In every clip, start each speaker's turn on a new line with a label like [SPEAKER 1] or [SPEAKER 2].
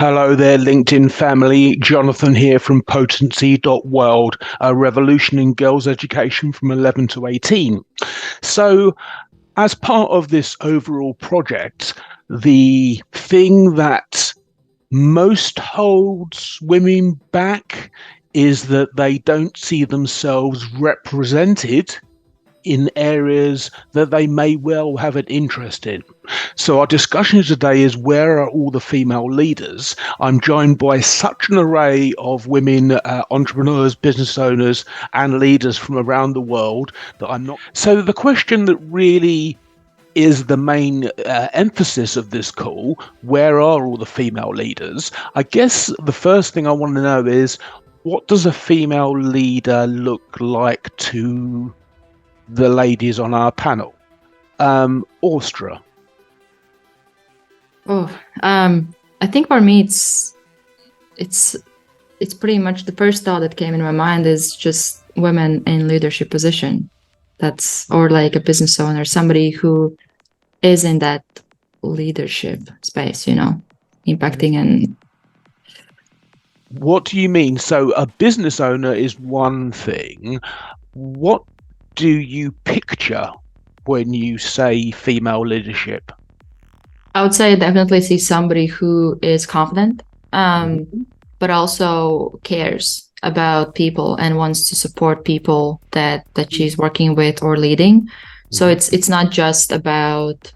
[SPEAKER 1] Hello there, LinkedIn family. Jonathan here from Potency.world, a revolution in girls' education from 11 to 18. So, as part of this overall project, the thing that most holds women back is that they don't see themselves represented in areas that they may well have an interest in. So our discussion today is, where are all the female leaders? I'm joined by such an array of women entrepreneurs, business owners, and leaders from around the world that I'm not. So the question that really is the main emphasis of this call, where are all the female leaders? I guess the first thing I want to know is, what does a female leader look like to the ladies on our panel? Austria.
[SPEAKER 2] I think for me, it's pretty much the first thought that came in my mind is just women in leadership position. Or like a business owner, somebody who is in that leadership space, impacting. And
[SPEAKER 1] what do you mean? So a business owner is one thing. What do you picture when you say female leadership?
[SPEAKER 2] I would say I definitely see somebody who is confident, but also cares about people and wants to support people that she's working with or leading. So it's not just about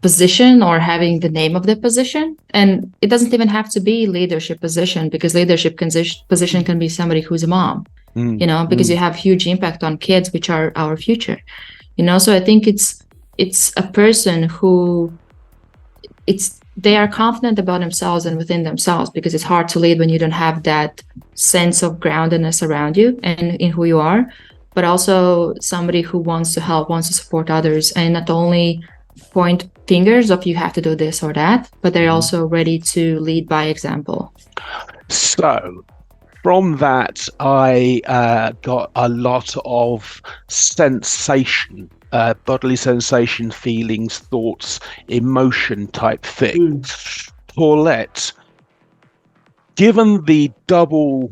[SPEAKER 2] position or having the name of the position, and it doesn't even have to be leadership position, because leadership position can be somebody who's a mom, because you have huge impact on kids, which are our future, so I think it's a person who they are confident about themselves and within themselves, because it's hard to lead when you don't have that sense of groundedness around you and in who you are, but also somebody who wants to help, wants to support others, and not only point fingers of you have to do this or that, but they're also ready to lead by example.
[SPEAKER 1] So from that, I got a lot of sensation, bodily sensation, feelings, thoughts, emotion type thing. Paulette, given the double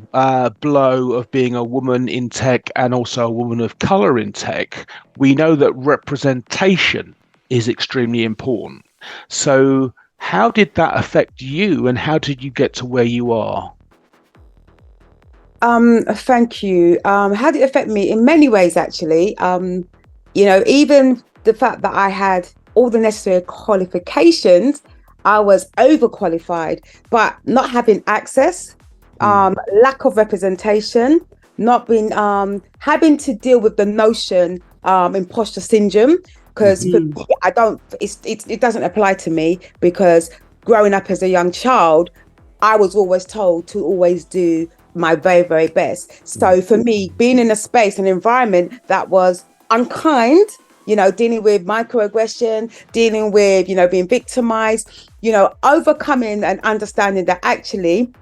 [SPEAKER 1] blow of being a woman in tech and also a woman of color in tech, we know that representation is extremely important. So how did that affect you, and how did you get to where you are?
[SPEAKER 3] Thank you. How did it affect me? In many ways, actually. Even the fact that I had all the necessary qualifications, I was overqualified, but not having access, lack of representation, not being having to deal with the notion imposter syndrome, because it doesn't apply to me, because growing up as a young child, I was always told to always do my very, very best. So for me, being in a space, an environment that was unkind, dealing with microaggression, dealing with, being victimized, overcoming and understanding that actually,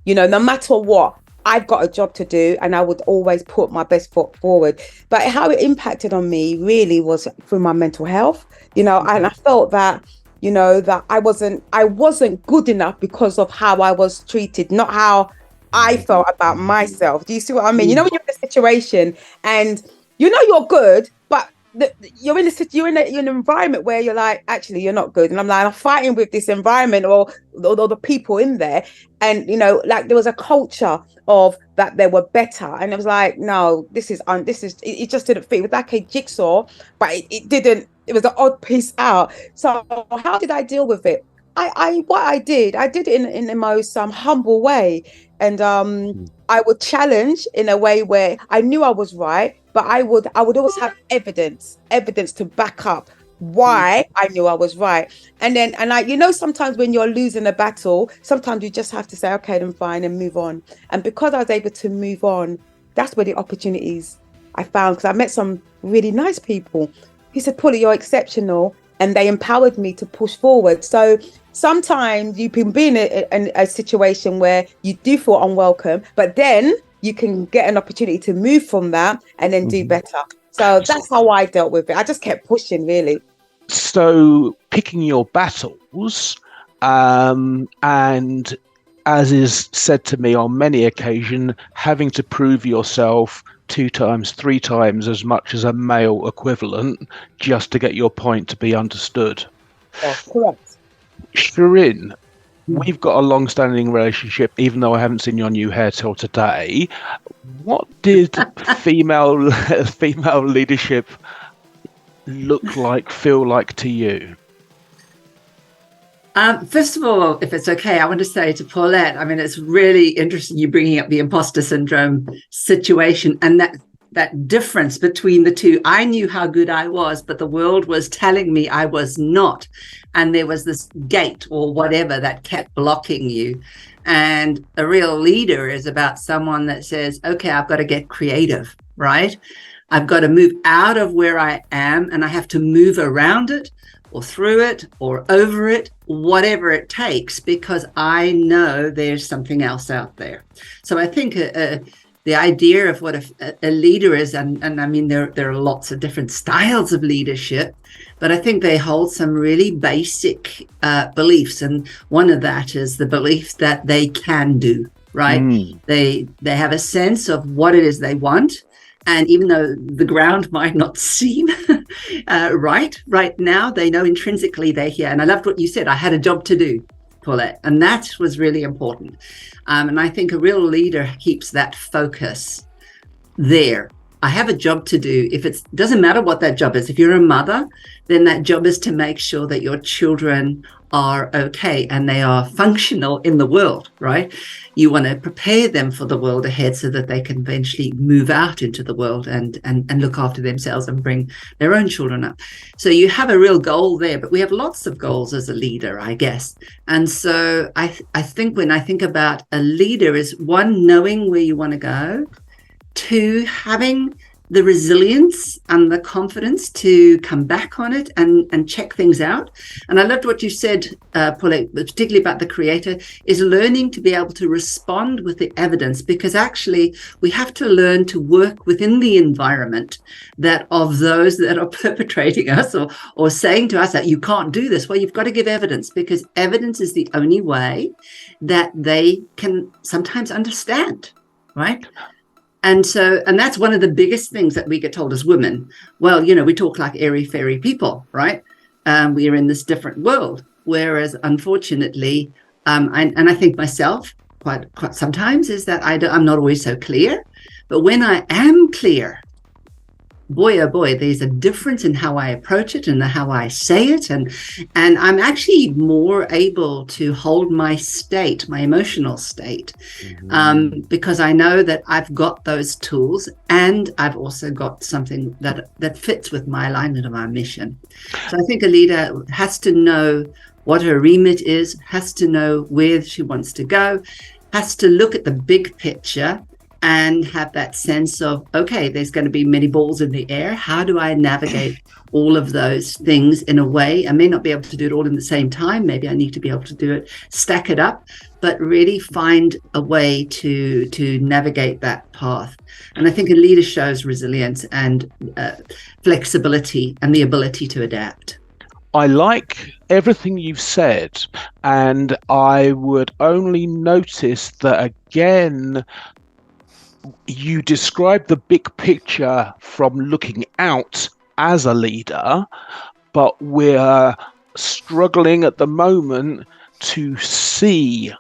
[SPEAKER 3] no matter what, I've got a job to do, and I would always put my best foot forward. But how it impacted on me really was through my mental health, and I felt that, that I wasn't good enough because of how I was treated, not how I felt about myself. Do you see what I mean? When you're in a situation and you're good, but you're in an environment where you're like, actually, you're not good. And I'm fighting with this environment or the people in there. And, there was a culture of that they were better. And it was like, no, it just didn't fit. It was like a jigsaw, but it didn't, it was an odd piece out. So how did I deal with it? I did it in the most humble way. And I would challenge in a way where I knew I was right, but I would always have evidence to back up why I knew I was right. And sometimes when you're losing a battle, sometimes you just have to say, okay, then fine, and move on. And because I was able to move on, that's where the opportunities I found, because I met some really nice people who said, Paula, you're exceptional. And they empowered me to push forward. So sometimes you can be in a situation where you do feel unwelcome, but then you can get an opportunity to move from that and then do better. So that's how I dealt with it. I just kept pushing, really.
[SPEAKER 1] So picking your battles, And as is said to me on many occasions, having to prove yourself 2 times, 3 times as much as a male equivalent just to get your point to be understood.
[SPEAKER 3] Correct.
[SPEAKER 1] Shirin, we've got a long-standing relationship, even though I haven't seen your new hair till today. What did female leadership look like, feel like to you?
[SPEAKER 4] First of all, if it's okay, I want to say to Paulette, I mean, it's really interesting you bringing up the imposter syndrome situation and that difference between the two. I knew how good I was, but the world was telling me I was not. And there was this gate or whatever that kept blocking you. And a real leader is about someone that says, okay, I've got to get creative, right? I've got to move out of where I am and I have to move around it or through it or over it, whatever it takes, because I know there's something else out there. So I think the idea of what a leader is, and I mean, there are lots of different styles of leadership, but I think they hold some really basic beliefs. And one of that is the belief that they can do, right? They have a sense of what it is they want. And even though the ground might not seem right now, they know intrinsically they're here. And I loved what you said. I had a job to do, Paulette, and that was really important. And I think a real leader keeps that focus there. I have a job to do. If it doesn't matter what that job is, if you're a mother, then that job is to make sure that your children are okay and they are functional in the world, right? You want to prepare them for the world ahead so that they can eventually move out into the world and look after themselves and bring their own children up. So you have a real goal there, but we have lots of goals as a leader, I guess. And so I think when I think about a leader is 1, knowing where you want to go, 2, having the resilience and the confidence to come back on it and check things out. And I loved what you said, Paulette, particularly about the creator, is learning to be able to respond with the evidence, because actually we have to learn to work within the environment that of those that are perpetrating us or saying to us that you can't do this. Well, you've got to give evidence, because evidence is the only way that they can sometimes understand, right? And that's one of the biggest things that we get told as women. Well, we talk like airy fairy people, right? We are in this different world. Whereas, unfortunately, and I think myself quite sometimes is that I'm not always so clear. But when I am clear, boy, oh boy, there's a difference in how I approach it and how I say it. And I'm actually more able to hold my state, my emotional state, because I know that I've got those tools and I've also got something that fits with my alignment of my mission. So I think a leader has to know what her remit is, has to know where she wants to go, has to look at the big picture and have that sense of, okay, there's going to be many balls in the air. How do I navigate all of those things in a way? I may not be able to do it all in the same time. Maybe I need to be able to do it, stack it up, but really find a way to navigate that path. And I think a leader shows resilience and flexibility and the ability to adapt.
[SPEAKER 1] I like everything you've said, and I would only notice that, again, you describe the big picture from looking out as a leader, but we're struggling at the moment to see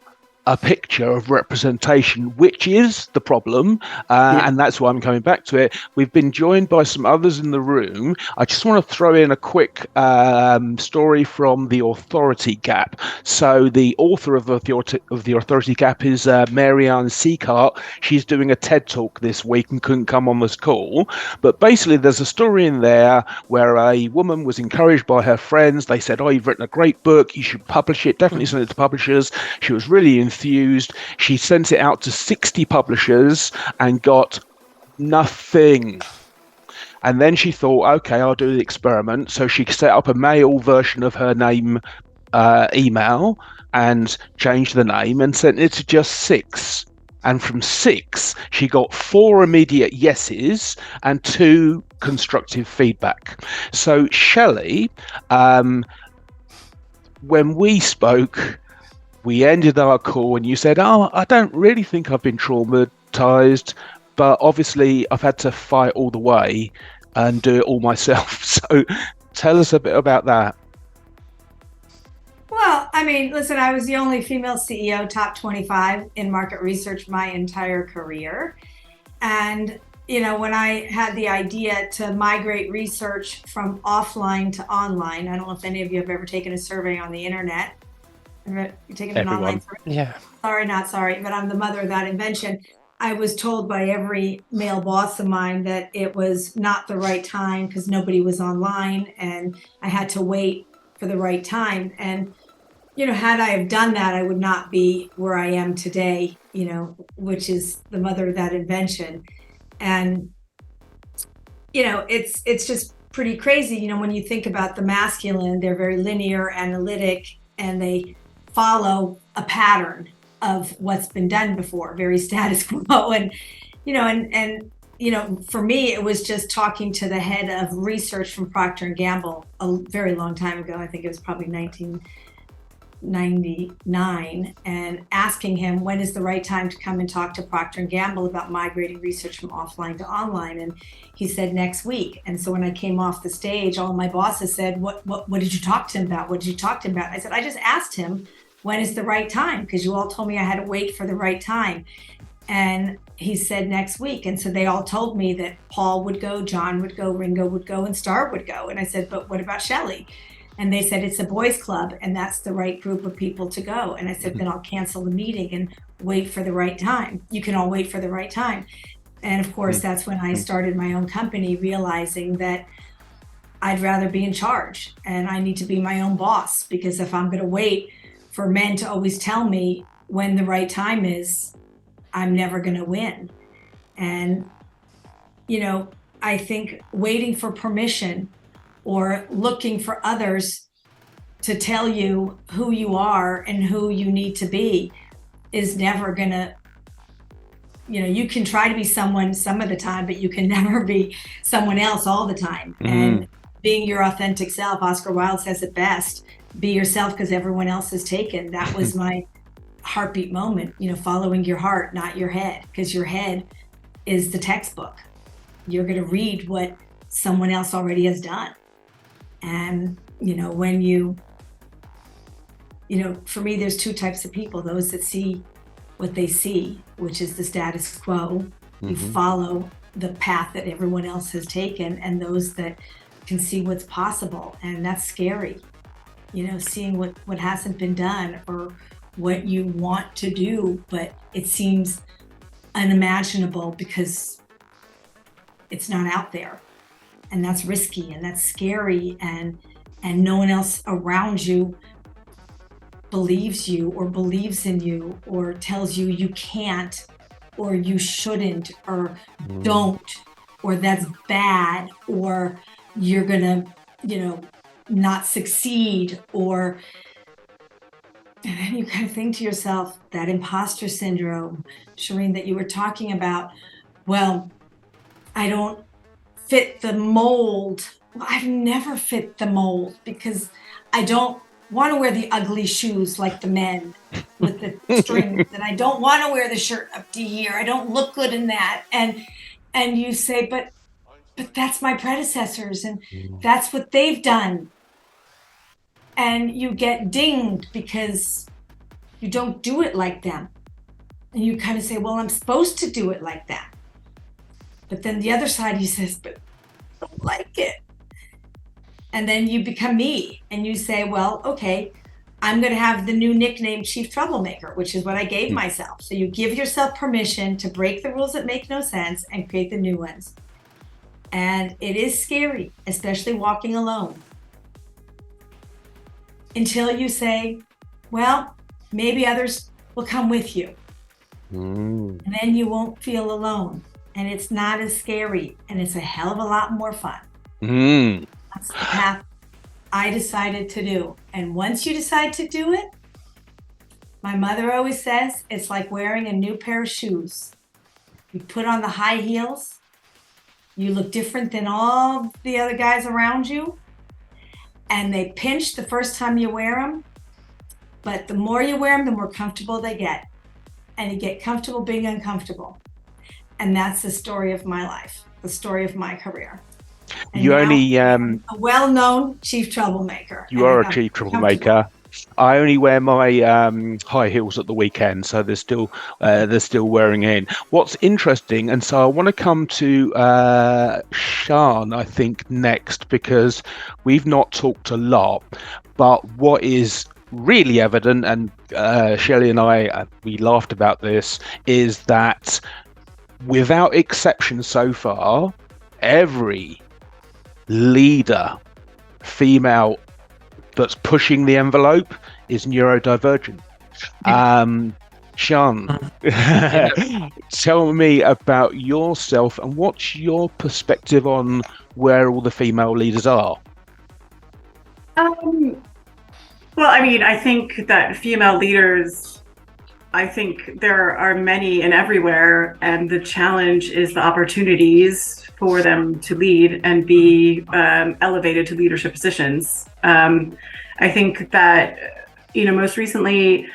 [SPEAKER 1] a picture of representation, which is the problem, and that's why I'm coming back to it. We've been joined by some others in the room. I just want to throw in a quick story from The Authority Gap. So the author of the Authority Gap is Marianne Seacart. She's doing a TED Talk this week and couldn't come on this call. But basically, there's a story in there where a woman was encouraged by her friends. They said, "Oh, you've written a great book. You should publish it. Definitely send it to publishers." She was really enthused. She sent it out to 60 publishers and got nothing. And then she thought, okay, I'll do the experiment. So she set up a male version of her name email and changed the name and sent it to just 6. And from 6, she got 4 immediate yeses and 2 constructive feedback. So Shelley, when we spoke, we ended our call and you said, "Oh, I don't really think I've been traumatized, but obviously I've had to fight all the way and do it all myself." So tell us a bit about that.
[SPEAKER 5] Well, I mean, listen, I was the only female CEO top 25 in market research my entire career. And, when I had the idea to migrate research from offline to online, I don't know if any of you have ever taken a survey on the internet. Have you taken an online survey?
[SPEAKER 6] Yeah.
[SPEAKER 5] Sorry, not sorry, but I'm the mother of that invention. I was told by every male boss of mine that it was not the right time because nobody was online and I had to wait for the right time. And, had I have done that, I would not be where I am today, which is the mother of that invention. And, it's just pretty crazy. When you think about the masculine, they're very linear, analytic, and they follow a pattern of what's been done before, very status quo. And, for me, it was just talking to the head of research from Procter & Gamble a very long time ago. I think it was probably 1999, and asking him when is the right time to come and talk to Procter & Gamble about migrating research from offline to online. And he said next week. And so when I came off the stage, all my bosses said, what did you talk to him about? What did you talk to him about? I said, I just asked him, when is the right time? Because you all told me I had to wait for the right time. And he said next week. And so they all told me that Paul would go, John would go, Ringo would go, and Star would go. And I said, but what about Shelley? And they said, it's a boys club and that's the right group of people to go. And I said, then I'll cancel the meeting and wait for the right time. You can all wait for the right time. And of course, that's when I started my own company, realizing that I'd rather be in charge and I need to be my own boss, because if I'm going to wait for men to always tell me when the right time is, I'm never going to win. And, I think waiting for permission or looking for others to tell you who you are and who you need to be is never going to, you can try to be someone some of the time, but you can never be someone else all the time. And being your authentic self, Oscar Wilde says it best, be yourself because everyone else is taken. That was my heartbeat moment, following your heart, not your head, because your head is the textbook. You're going to read what someone else already has done. And, when for me, there's two types of people, those that see what they see, which is the status quo. You follow the path that everyone else has taken, and those that can see what's possible. And that's scary, seeing what hasn't been done or what you want to do, but it seems unimaginable because it's not out there. And that's risky and that's scary, and no one else around you believes you or believes in you or tells you you can't or you shouldn't or don't, or that's bad, or you're gonna, not succeed, or, and then you kind of think to yourself, that imposter syndrome, Shireen, that you were talking about, well, I don't fit the mold. Well, I've never fit the mold because I don't want to wear the ugly shoes like the men with the strings, and I don't want to wear the shirt up to here. I don't look good in that. And you say, but that's my predecessors and that's what they've done. And you get dinged because you don't do it like them. And you kind of say, well, I'm supposed to do it like that. But then the other side, he says, but I don't like it. And then you become me and you say, well, okay, I'm going to have the new nickname Chief Troublemaker, which is what I gave myself. So you give yourself permission to break the rules that make no sense and create the new ones. And it is scary, especially walking alone. Until you say, well, maybe others will come with you. And then you won't feel alone. And it's not as scary. And it's a hell of a lot more fun. That's the path I decided to do. And once you decide to do it, my mother always says, it's like wearing a new pair of shoes. You put on the high heels, you look different than all the other guys around you, and they pinch the first time you wear them, but the more you wear them, the more comfortable they get. And you get comfortable being uncomfortable. And that's the story of my life, the story of my career. And
[SPEAKER 1] You
[SPEAKER 5] now
[SPEAKER 1] only
[SPEAKER 5] I'm a well-known chief troublemaker.
[SPEAKER 1] you are a chief troublemaker. I only wear my high heels at the weekend, so they're still wearing in. What's interesting, and so I want to come to Sian, I think, next, because we've not talked a lot, but what is really evident, and Shelley and I, we laughed about this, is that without exception so far, every leader, female, that's pushing the envelope is neurodivergent. Sian, tell me about yourself and what's your perspective on where all the female leaders are?
[SPEAKER 6] Well, I mean, I think that female leaders, I think there are many and everywhere, and the challenge is the opportunities for them to lead and be elevated to leadership positions. I think that, most recently,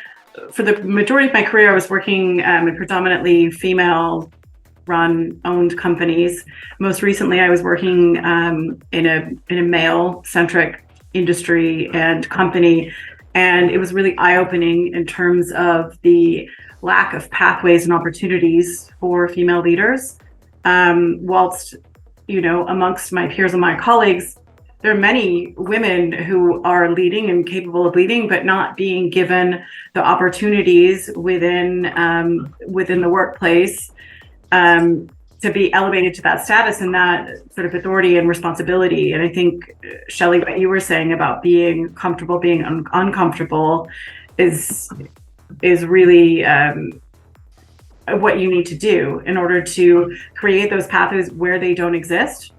[SPEAKER 6] for the majority of my career, I was working in predominantly female-run, owned companies. Most recently, I was working in a male-centric industry and company, and it was really eye-opening in terms of the lack of pathways and opportunities for female leaders. Whilst, amongst my peers and my colleagues, there are many women who are leading and capable of leading, but not being given the opportunities within the workplace to be elevated to that status and that sort of authority and responsibility. And I think, Shelley, what you were saying about being comfortable, being uncomfortable is really what you need to do in order to create those pathways where they don't exist.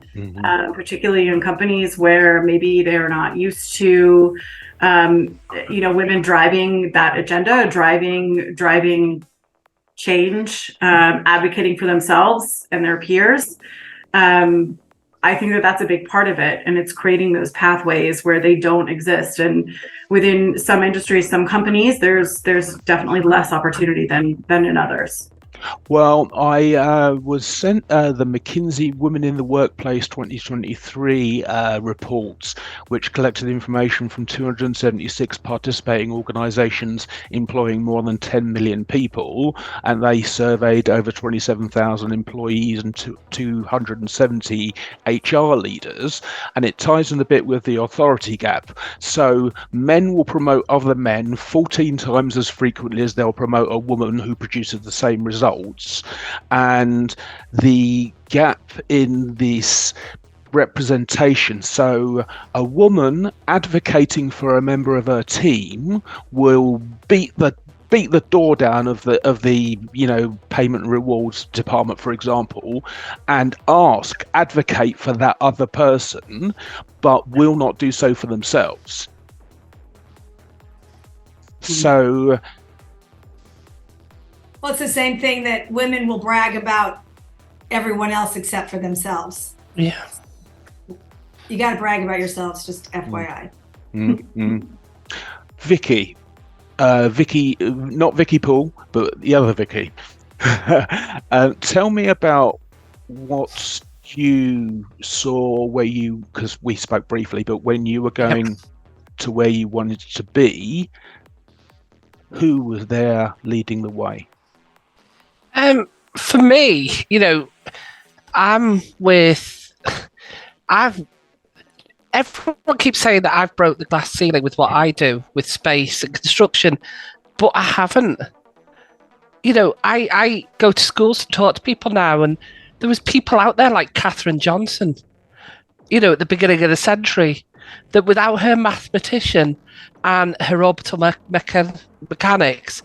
[SPEAKER 6] Particularly in companies where maybe they're not used to, women driving that agenda, driving change, advocating for themselves and their peers. I think that that's a big part of it, and it's creating those pathways where they don't exist. And within some industries, some companies, there's definitely less opportunity than in others.
[SPEAKER 1] Well, I was sent the McKinsey Women in the Workplace 2023 reports, which collected information from 276 participating organizations employing more than 10 million people, and they surveyed over 27,000 employees and 270 HR leaders, and it ties in a bit with the authority gap. So men will promote other men 14 times as frequently as they'll promote a woman who produces the same results. And the gap in this representation, so a woman advocating for a member of her team will beat the door down of the payment and rewards department, for example, and advocate for that other person, but will not do so for themselves. So
[SPEAKER 5] well, it's the same thing that women will brag about everyone else except for themselves.
[SPEAKER 7] Yeah.
[SPEAKER 5] You got to brag about yourselves, just FYI.
[SPEAKER 1] Vicky, not Vicky Poole, but the other Vicky. Tell me about what you saw because we spoke briefly, but when you were going to where you wanted to be, who was there leading the way?
[SPEAKER 7] For me, everyone keeps saying that I've broke the glass ceiling with what I do with space and construction, but I haven't. I go to schools to talk to people now, and there was people out there like Katherine Johnson, at the beginning of the century, that without her mathematician and her orbital mechanics,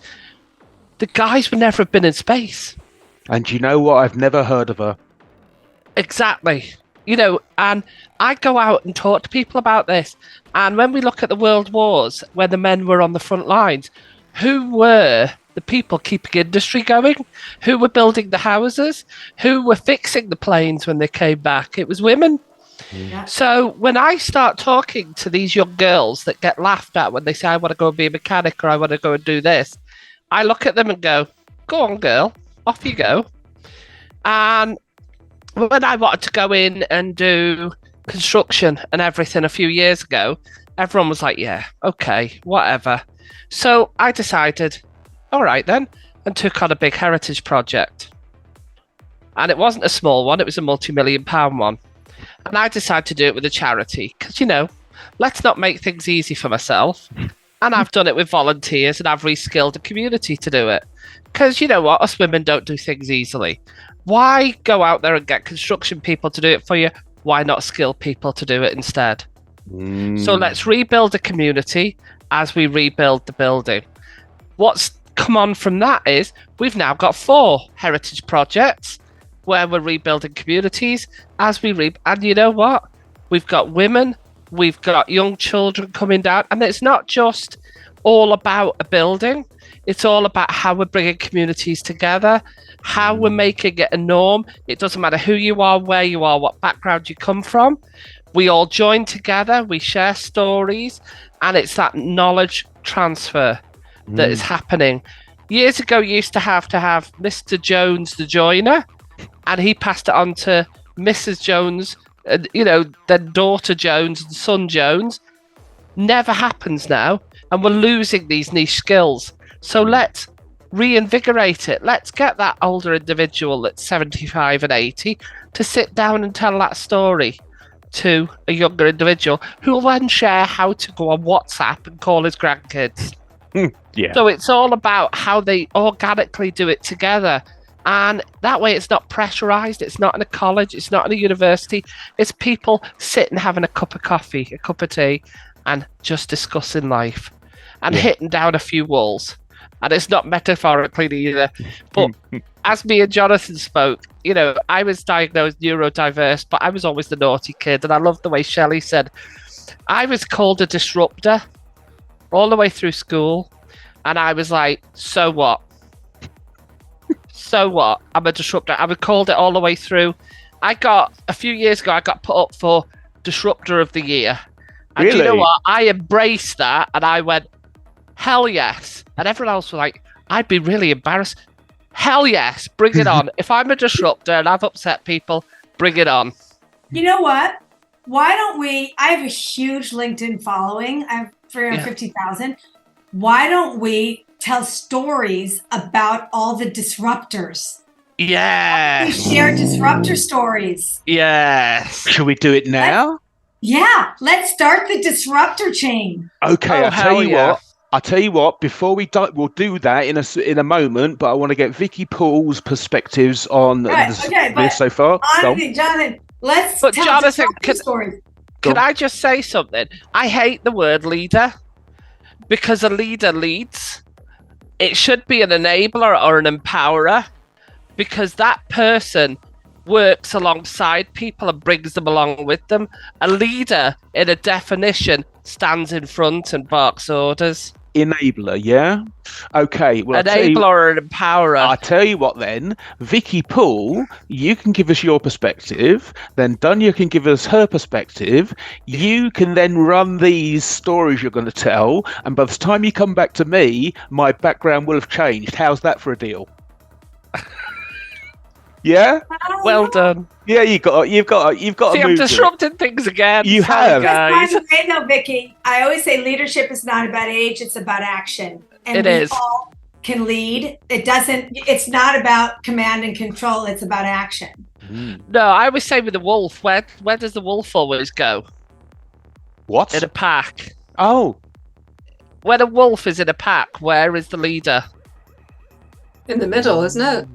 [SPEAKER 7] the guys would never have been in space.
[SPEAKER 1] And you know what? I've never heard of her.
[SPEAKER 7] Exactly. And I go out and talk to people about this. And when we look at the world wars, where the men were on the front lines, who were the people keeping industry going? Who were building the houses? Who were fixing the planes when they came back? It was women.
[SPEAKER 5] Yeah.
[SPEAKER 7] So when I start talking to these young girls that get laughed at when they say, I want to go and be a mechanic or I want to go and do this, I look at them and go on, girl, off you go. And when I wanted to go in and do construction and everything a few years ago, everyone was like, yeah, okay, whatever. So I decided, all right then, and took on a big heritage project. And it wasn't a small one, it was a multi-million-pound one. And I decided to do it with a charity because, let's not make things easy for myself. And I've done it with volunteers and I've reskilled the community to do it. Because you know what? Us women don't do things easily. Why go out there and get construction people to do it for you? Why not skill people to do it instead? So let's rebuild the community as we rebuild the building. What's come on from that is we've now got 4 heritage projects where we're rebuilding communities as we and you know what? We've got women, we've got young children coming down, and it's not just all about a building. It's all about how we're bringing communities together, how we're making it a norm. It doesn't matter who you are, where you are, what background you come from. We all join together, we share stories, and it's that knowledge transfer that is happening. Years ago, you used to have Mr. Jones, the joiner, and he passed it on to Mrs. Jones, then daughter Jones and son Jones. Never happens now, and we're losing these niche skills. So let's reinvigorate it. Let's get that older individual that's 75 and 80 to sit down and tell that story to a younger individual who will then share how to go on WhatsApp and call his grandkids.
[SPEAKER 1] Yeah.
[SPEAKER 7] So it's all about how they organically do it together. And that way it's not pressurized. It's not in a college. It's not in a university. It's people sitting having a cup of coffee, a cup of tea, and just discussing life and hitting down a few walls. And it's not metaphorically either. But as me and Jonathan spoke, I was diagnosed neurodiverse, but I was always the naughty kid. And I love the way Shelley said, I was called a disruptor all the way through school. And I was like, so what? So what? I'm a disruptor. I was called it all the way through. A few years ago, I got put up for Disruptor of the Year. And
[SPEAKER 1] Really?
[SPEAKER 7] Do you know what? I embraced that and I went, hell yes. And everyone else was like, I'd be really embarrassed. Hell yes, bring it on. If I'm a disruptor and I've upset people, bring it on.
[SPEAKER 5] You know what? Why don't I have a huge LinkedIn following. I have 350,000. Why don't we tell stories about all the disruptors?
[SPEAKER 7] Yeah.
[SPEAKER 5] We share disruptor stories.
[SPEAKER 7] Yes.
[SPEAKER 1] Shall we do it now?
[SPEAKER 5] Let's start the disruptor chain.
[SPEAKER 1] Okay, I'll tell you what. Before we we'll do that in a moment. But I want to get Vicky Paul's perspectives on this so far.
[SPEAKER 5] Jonathan, let's tell disruptor stories.
[SPEAKER 7] Can I just say something? I hate the word leader because a leader leads. It should be an enabler or an empowerer because that person works alongside people and brings them along with them. A leader, in a definition, stands in front and barks orders.
[SPEAKER 1] Enabler, yeah? Okay. Well,
[SPEAKER 7] enabler or an empowerer.
[SPEAKER 1] I'll tell you what then. Vicky Paul, you can give us your perspective. Then Dunya can give us her perspective. You can then run these stories you're going to tell. And by the time you come back to me, my background will have changed. How's that for a deal? Yeah?
[SPEAKER 7] Well done.
[SPEAKER 1] Yeah, you've got
[SPEAKER 7] See, I'm disrupting things again.
[SPEAKER 1] You have.
[SPEAKER 5] Guys. No, Vicky, I always say leadership is not about age, it's about action. And we all can lead. It's not about command and control, it's about action.
[SPEAKER 7] No, I always say with the wolf, where does the wolf always go?
[SPEAKER 1] What?
[SPEAKER 7] In a pack.
[SPEAKER 1] Oh.
[SPEAKER 7] When a wolf is in a pack, where is the leader?
[SPEAKER 8] In the middle, isn't it?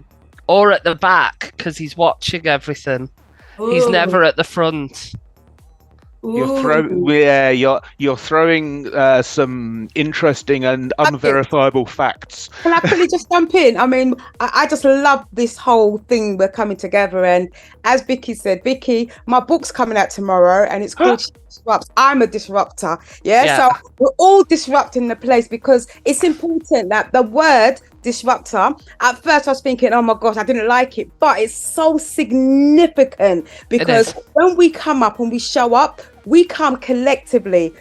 [SPEAKER 7] Or at the back, because he's watching everything. Ooh. He's never at the front.
[SPEAKER 1] You're throwing some interesting and unverifiable facts.
[SPEAKER 3] Can I quickly just jump in? I mean, I just love this whole thing we're coming together. And as Vicky said, Vicky, my book's coming out tomorrow and it's called Disrupt. I'm a disruptor. Yeah. So we're all disrupting the place because it's important that the word disruptor. At first I was thinking, oh my gosh, I didn't like it, but it's so significant because when we come up and we show up, we come collectively,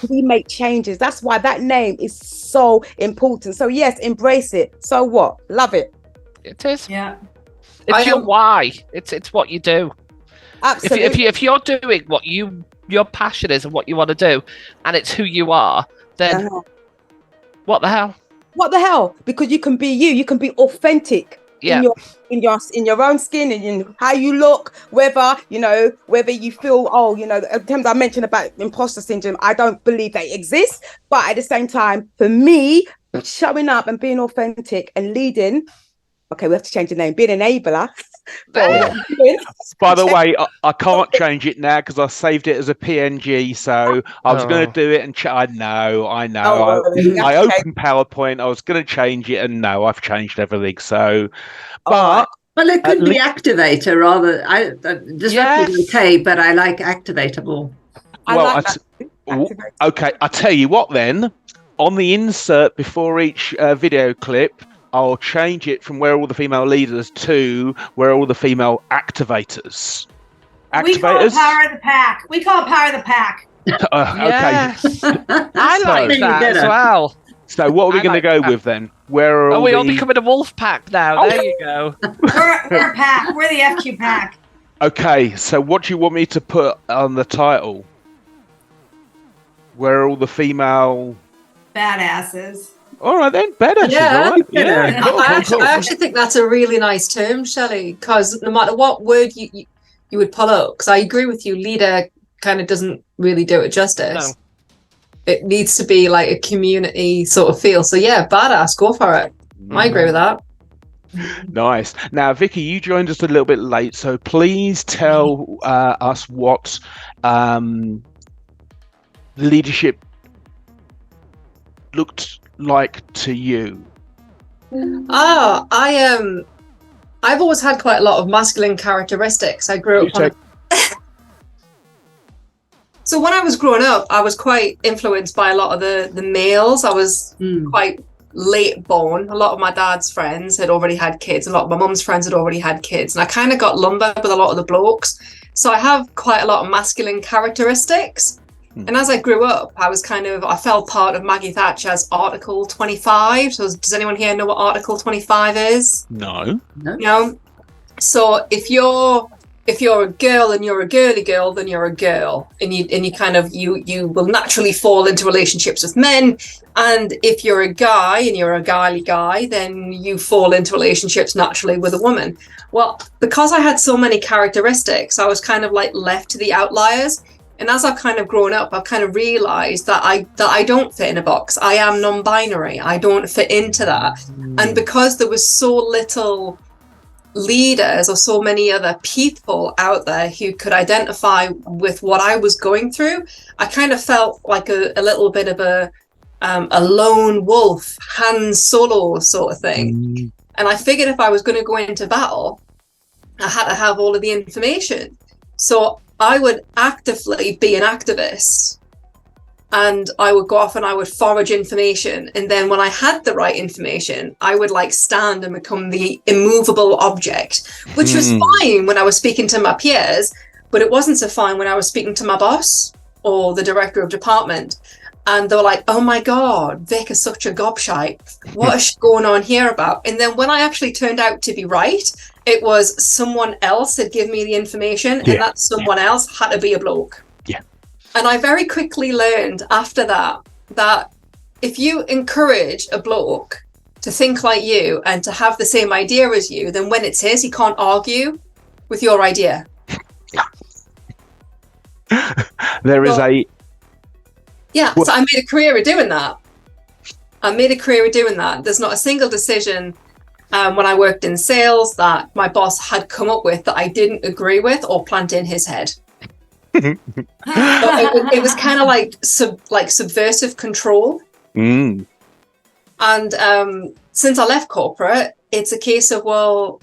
[SPEAKER 3] we make changes. That's why that name is so important. So yes, embrace it. So what? Love it.
[SPEAKER 7] It is.
[SPEAKER 5] Yeah.
[SPEAKER 7] It's your why. It's what you do.
[SPEAKER 3] Absolutely.
[SPEAKER 7] If you're doing what your passion is and what you want to do, and it's who you are, then what the hell?
[SPEAKER 3] What the hell? Because you can be you. You can be authentic in your own skin and in how you look. Whether you feel in terms I mentioned about imposter syndrome, I don't believe they exist. But at the same time, for me, showing up and being authentic and leading. Okay, we have to change the name. Being an enabler.
[SPEAKER 1] By the way, I can't change it now because I saved it as a PNG. So I was going to do it, and I know. I opened PowerPoint. I was going to change it, and no, I've changed everything. So, but
[SPEAKER 4] well, it could be activator rather. Disruptor is okay, but I like activator more.
[SPEAKER 1] Okay, I tell you what. Then on the insert before each video clip, I'll change it from where all the female leaders to where all the female activators.
[SPEAKER 5] We call it power of the pack.
[SPEAKER 1] Okay.
[SPEAKER 7] I like that as well.
[SPEAKER 1] So what are we going to go with then? Where are
[SPEAKER 7] we all becoming a wolf pack now? There you go.
[SPEAKER 5] We're a pack. We're the FQ pack.
[SPEAKER 1] Okay, so what do you want me to put on the title? Where are all the female
[SPEAKER 5] badasses?
[SPEAKER 1] All right then, Baddasses.
[SPEAKER 8] Yeah,
[SPEAKER 1] all right. Yeah. Cool,
[SPEAKER 8] I actually think that's a really nice term, Shelley, because no matter what word you would pull up, because I agree with you, leader kind of doesn't really do it justice. No. It needs to be like a community sort of feel. So yeah, badass, go for it. I agree with that.
[SPEAKER 1] Nice. Now, Vicky, you joined us a little bit late, so please tell us what leadership looked like to you.
[SPEAKER 8] I've always had quite a lot of masculine characteristics. I grew up so when I was growing up, I was quite influenced by a lot of the males. I was quite late born. A lot of my dad's friends had already had kids. A lot of my mum's friends had already had kids. And I kind of got lumbered with a lot of the blokes. So I have quite a lot of masculine characteristics. And as I grew up, I felt part of Maggie Thatcher's Article 25. So does anyone here know what Article 25 is?
[SPEAKER 1] No.
[SPEAKER 8] No. So if you're a girl and you're a girly girl, then you're a girl, and you will naturally fall into relationships with men. And if you're a guy and you're a girly guy, then you fall into relationships naturally with a woman. Well, because I had so many characteristics, I was kind of like left to the outliers. And as I've kind of grown up, I've kind of realized that I don't fit in a box. I am non-binary. I don't fit into that. And because there was so little leaders or so many other people out there who could identify with what I was going through, I kind of felt like a little bit of a lone wolf, Han Solo sort of thing. And I figured if I was going to go into battle, I had to have all of the information. So I would actively be an activist, and I would go off and I would forage information. And then when I had the right information, I would stand and become the immovable object, which was fine when I was speaking to my peers, but it wasn't so fine when I was speaking to my boss or the director of department. And they were like, oh my God, Vic is such a gobshite. What is going on here about? And then when I actually turned out to be right, it was someone else had given me the information, and that someone else had to be a bloke.
[SPEAKER 1] Yeah.
[SPEAKER 8] And I very quickly learned after that if you encourage a bloke to think like you and to have the same idea as you, then when it's his, he can't argue with your idea. Yeah, so I made a career of doing that. There's not a single decision when I worked in sales that my boss had come up with that I didn't agree with or plant in his head. it was kind of like subversive control. And since I left corporate, it's a case of, well,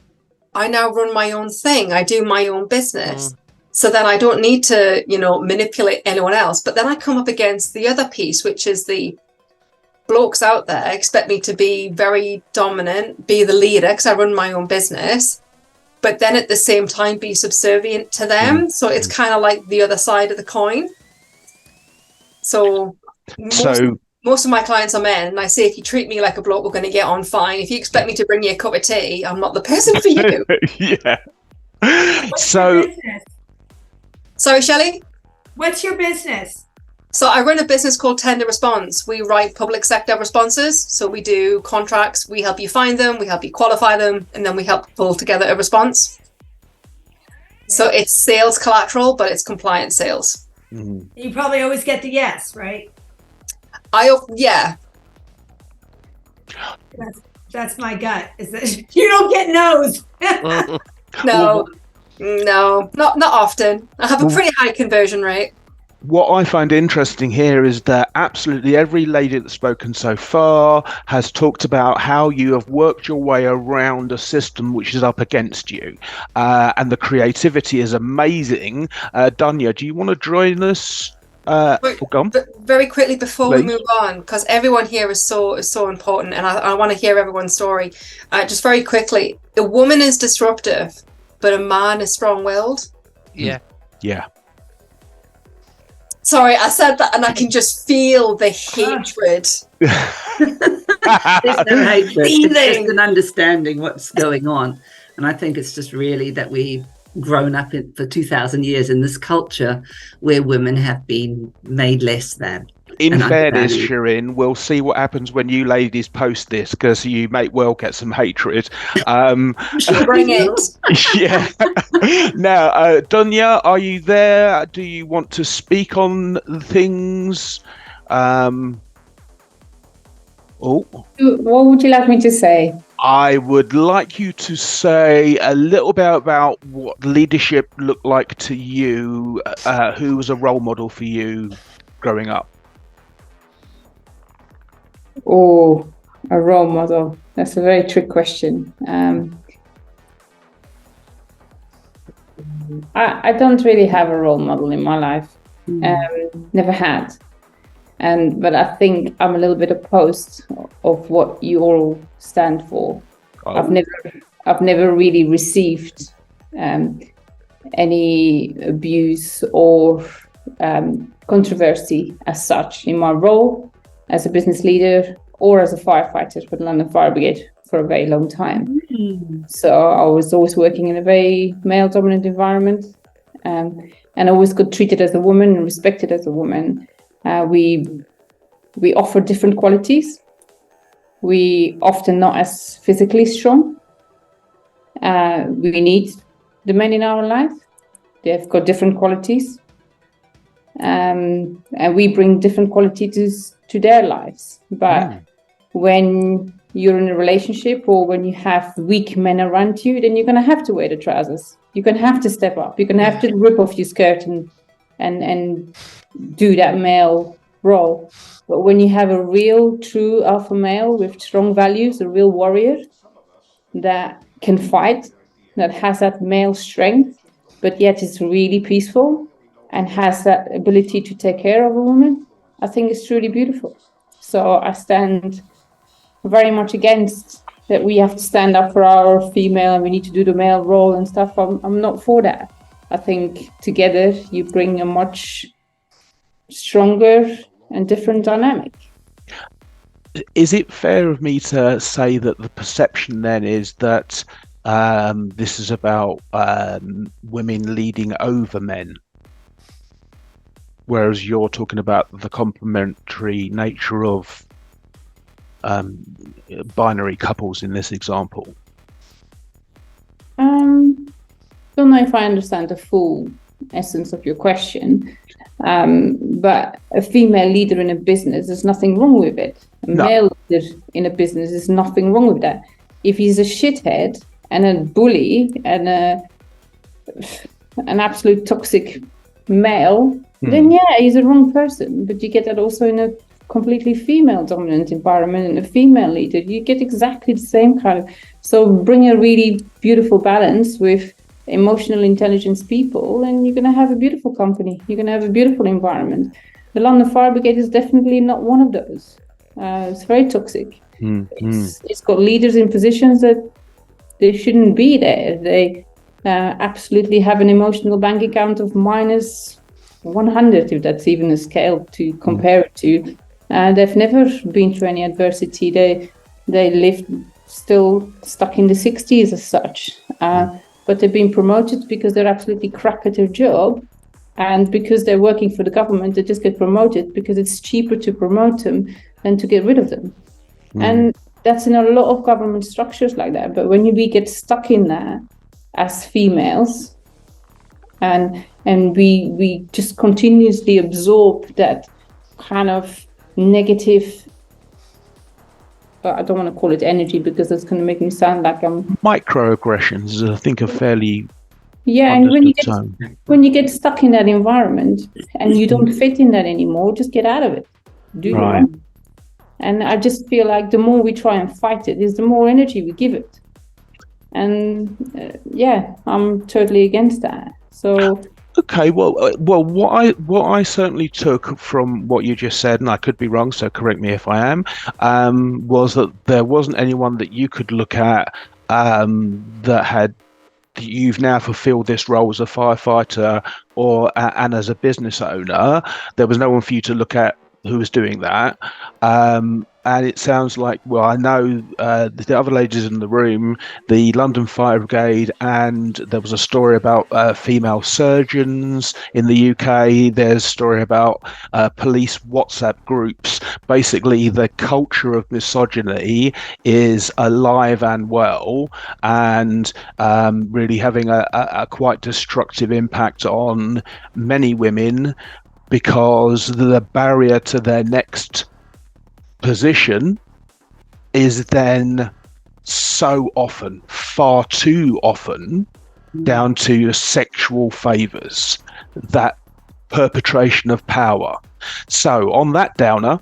[SPEAKER 8] I now run my own thing. I do my own business. So then I don't need to, manipulate anyone else. But then I come up against the other piece, which is the blokes out there expect me to be very dominant, be the leader because I run my own business, but then at the same time be subservient to them. So it's kind of like the other side of the coin. So most of my clients are men, and I say, if you treat me like a bloke, we're going to get on fine. If you expect me to bring you a cup of tea, I'm not the person for you.
[SPEAKER 1] Yeah.
[SPEAKER 5] What's your business?
[SPEAKER 8] Sorry, Shelley?
[SPEAKER 5] What's your business?
[SPEAKER 8] So I run a business called Tender Response. We write public sector responses. So we do contracts, we help you find them, we help you qualify them, and then we help pull together a response. So it's sales collateral, but it's compliance sales.
[SPEAKER 5] Mm-hmm. You probably always get the yes, right?
[SPEAKER 8] Yeah.
[SPEAKER 5] That's my gut, is that you don't get no's.
[SPEAKER 8] No, not often. I have a pretty high conversion rate.
[SPEAKER 1] What I find interesting here is that absolutely every lady that's spoken so far has talked about how you have worked your way around a system which is up against you. And the creativity is amazing. Dunya, do you want to join us?
[SPEAKER 8] Very quickly before we move on, because everyone here is so important, and I want to hear everyone's story. Just very quickly, a woman is disruptive, but a man is strong-willed.
[SPEAKER 7] Yeah.
[SPEAKER 8] Sorry, I said that, and I can just feel the hatred.
[SPEAKER 4] There's no hatred. It's just an understanding what's going on, and I think it's just really that we've grown up for 2,000 years in this culture where women have been made less than.
[SPEAKER 1] In fairness, Shirin, we'll see what happens when you ladies post this, because you may well get some hatred.
[SPEAKER 8] Bring it.
[SPEAKER 1] Yeah. Now, Dunya, are you there? Do you want to speak on things?
[SPEAKER 9] What would you like me to say?
[SPEAKER 1] I would like you to say a little bit about what leadership looked like to you, who was a role model for you growing up.
[SPEAKER 9] Oh, a role model. That's a very trick question. I don't really have a role model in my life. Never had. But I think I'm a little bit opposed of what you all stand for. Oh. I've never really received any abuse or controversy as such in my role as a business leader or as a firefighter for the London Fire Brigade for a very long time. So I was always working in a very male-dominant environment, and I always got treated as a woman and respected as a woman. We offer different qualities. We often not as physically strong. We need the men in our life. They've got different qualities. And we bring different qualities to their lives. But when you're in a relationship or when you have weak men around you, then you're going to have to wear the trousers. You're going to have to step up. You're going to have to rip off your skirt and do that male role. But when you have a real, true alpha male with strong values, a real warrior that can fight, that has that male strength, but yet is really peaceful and has that ability to take care of a woman, I think it's truly beautiful. So I stand very much against that we have to stand up for our female and we need to do the male role and stuff. I'm not for that. I think together you bring a much stronger and different dynamic.
[SPEAKER 1] Is it fair of me to say that the perception then is that this is about women leading over men, whereas you're talking about the complementary nature of binary couples in this example?
[SPEAKER 9] Don't know if I understand the full essence of your question, but a female leader in a business, there's nothing wrong with it. A male leader in a business, there's nothing wrong with that. If he's a shithead and a bully and an absolute toxic male, then he's a wrong person. But you get that also in a completely female dominant environment and a female leader. You get exactly the same kind of. So bring a really beautiful balance with emotional intelligence people, and you're going to have a beautiful company. You're going to have a beautiful environment. The London Fire Brigade is definitely not one of those. It's very toxic.
[SPEAKER 1] Mm-hmm.
[SPEAKER 9] It's got leaders in positions that they shouldn't be there. They absolutely have an emotional bank account of minus 100, if that's even a scale to compare it to. They've never been through any adversity. They lived still stuck in the 60s as such. But they've been promoted because they're absolutely crap at their job. And because they're working for the government, they just get promoted because it's cheaper to promote them than to get rid of them. And that's in a lot of government structures like that. But when we get stuck in that as females, and we just continuously absorb that kind of negative, I don't want to call it energy because that's going to make me sound like I'm...
[SPEAKER 1] Microaggressions, I think, are fairly...
[SPEAKER 9] Yeah, and when you get stuck in that environment and you don't fit in that anymore, just get out of it. Do
[SPEAKER 1] right.
[SPEAKER 9] And I just feel like the more we try and fight it, is the more energy we give it. And I'm totally against that. So
[SPEAKER 1] okay, well, what I certainly took from what you just said, and I could be wrong, so correct me if I am, was that there wasn't anyone that you could look at that had. You've now fulfilled this role as a firefighter and as a business owner. There was no one for you to look at who was doing that. And it sounds like, well, I know the other ladies in the room, the London Fire Brigade, and there was a story about female surgeons in the UK. There's a story about police WhatsApp groups. Basically, the culture of misogyny is alive and well, and really having a quite destructive impact on many women, because the barrier to their next position is then so often, far too often, down to sexual favors, that perpetration of power. So on that downer,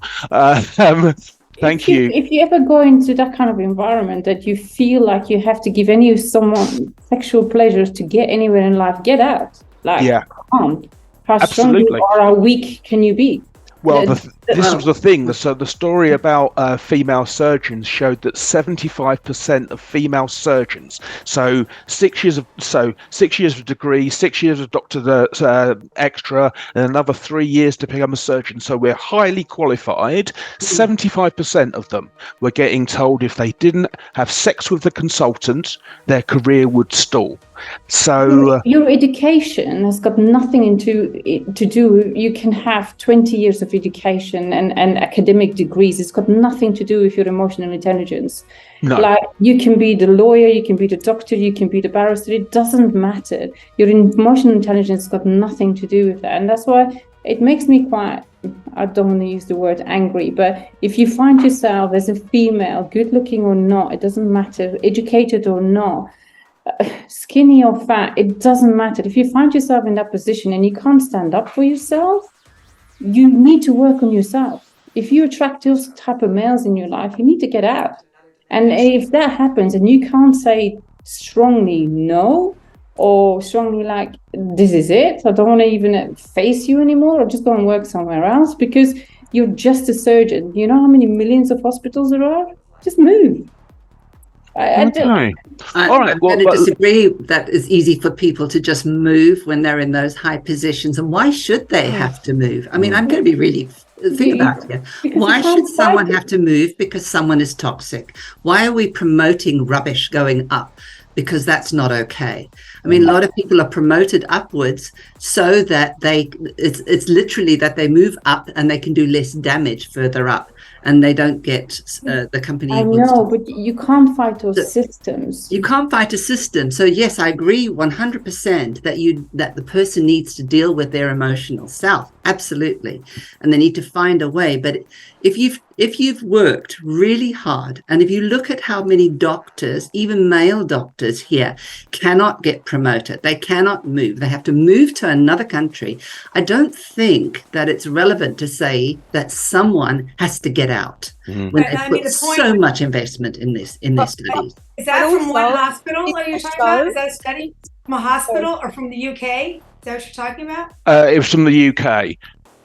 [SPEAKER 1] thank you.
[SPEAKER 9] If you ever go into that kind of environment that you feel like you have to give someone sexual pleasures to get anywhere in life, get out. Come on. How strong or how weak can you be?
[SPEAKER 1] Well, this was the thing. So the story about female surgeons showed that 75% of female surgeons, so 6 years of degree, 6 years of doctor extra, and another 3 years to become a surgeon. So we're highly qualified. 75% of them were getting told if they didn't have sex with the consultant, their career would stall. So
[SPEAKER 9] your education has got nothing to do. You can have 20 years of education and academic degrees. It's got nothing to do with your emotional intelligence.
[SPEAKER 1] No.
[SPEAKER 9] Like, you can be the lawyer, you can be the doctor, you can be the barrister. It doesn't matter. Your emotional intelligence has got nothing to do with that. And that's why it makes me quite, I don't want to use the word angry, but if you find yourself as a female, good looking or not, it doesn't matter, educated or not, skinny or fat, it doesn't matter. If you find yourself in that position and you can't stand up for yourself, you need to work on yourself. If you attract those type of males in your life, you need to get out. And if that happens and you can't say strongly no, or strongly like, this is it, I don't want to even face you anymore, or just go and work somewhere else because you're just a surgeon. You know how many millions of hospitals there are? Just move.
[SPEAKER 4] I'm going to disagree that it's easy for people to just move when they're in those high positions. And why should they have to move? I mean, I'm going to be really think about it. Why should someone have to move because someone is toxic? Why are we promoting rubbish going up? Because that's not okay. I mean, a lot of people are promoted upwards so that it's literally that they move up and they can do less damage further up, and they don't get the company.
[SPEAKER 9] I know, but you can't fight those systems.
[SPEAKER 4] You can't fight a system. So yes, I agree 100% that the person needs to deal with their emotional self. Absolutely. And they need to find a way. But if you've worked really hard, and if you look at how many doctors, even male doctors here, cannot get promoted, they cannot move, they have to move to another country, I don't think that it's relevant to say that someone has to get out when they put so much investment in their studies.
[SPEAKER 5] Is that from what hospital are you talking about? Is that a study from a hospital or from the UK? Is that what you're talking about?
[SPEAKER 1] It was from the UK.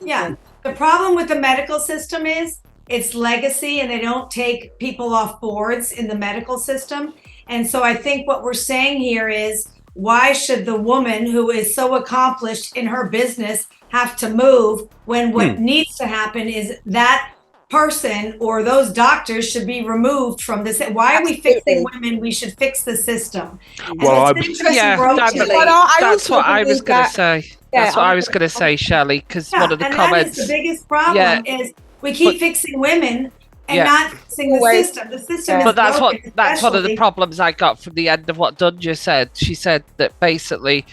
[SPEAKER 5] Yeah. The problem with the medical system is it's legacy, and they don't take people off boards in the medical system. And so I think what we're saying here is, why should the woman who is so accomplished in her business have to move when what needs to happen is that person or those doctors should be removed from this? Why are we fixing women? We should fix the system.
[SPEAKER 1] Well,
[SPEAKER 7] that's what I was going to say. That's what I was going to say, Shelley, because one of the comments.
[SPEAKER 5] That is the biggest problem is we keep fixing women and not fixing the system. The system is
[SPEAKER 7] But that's
[SPEAKER 5] broken,
[SPEAKER 7] that's one of the problems I got from the end of what Dunja said. She said that basically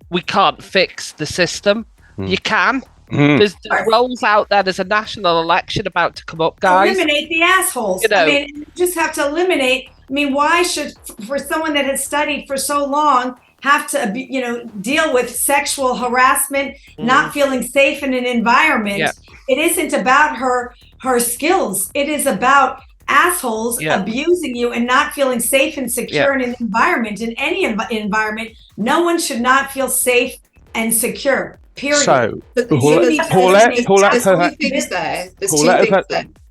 [SPEAKER 7] we can't fix the system. You can. There's roles out there. There's a national election about to come up, guys.
[SPEAKER 5] Eliminate the assholes.
[SPEAKER 7] You know.
[SPEAKER 5] I mean, you just have to eliminate. I mean, why should, for someone that has studied for so long, have to, deal with sexual harassment, not feeling safe in an environment?
[SPEAKER 7] Yeah.
[SPEAKER 5] It isn't about her skills. It is about assholes abusing you and not feeling safe and secure in an environment. In any environment, no one should not feel safe and secure. Period.
[SPEAKER 1] So,
[SPEAKER 8] Paulette, there's two things there.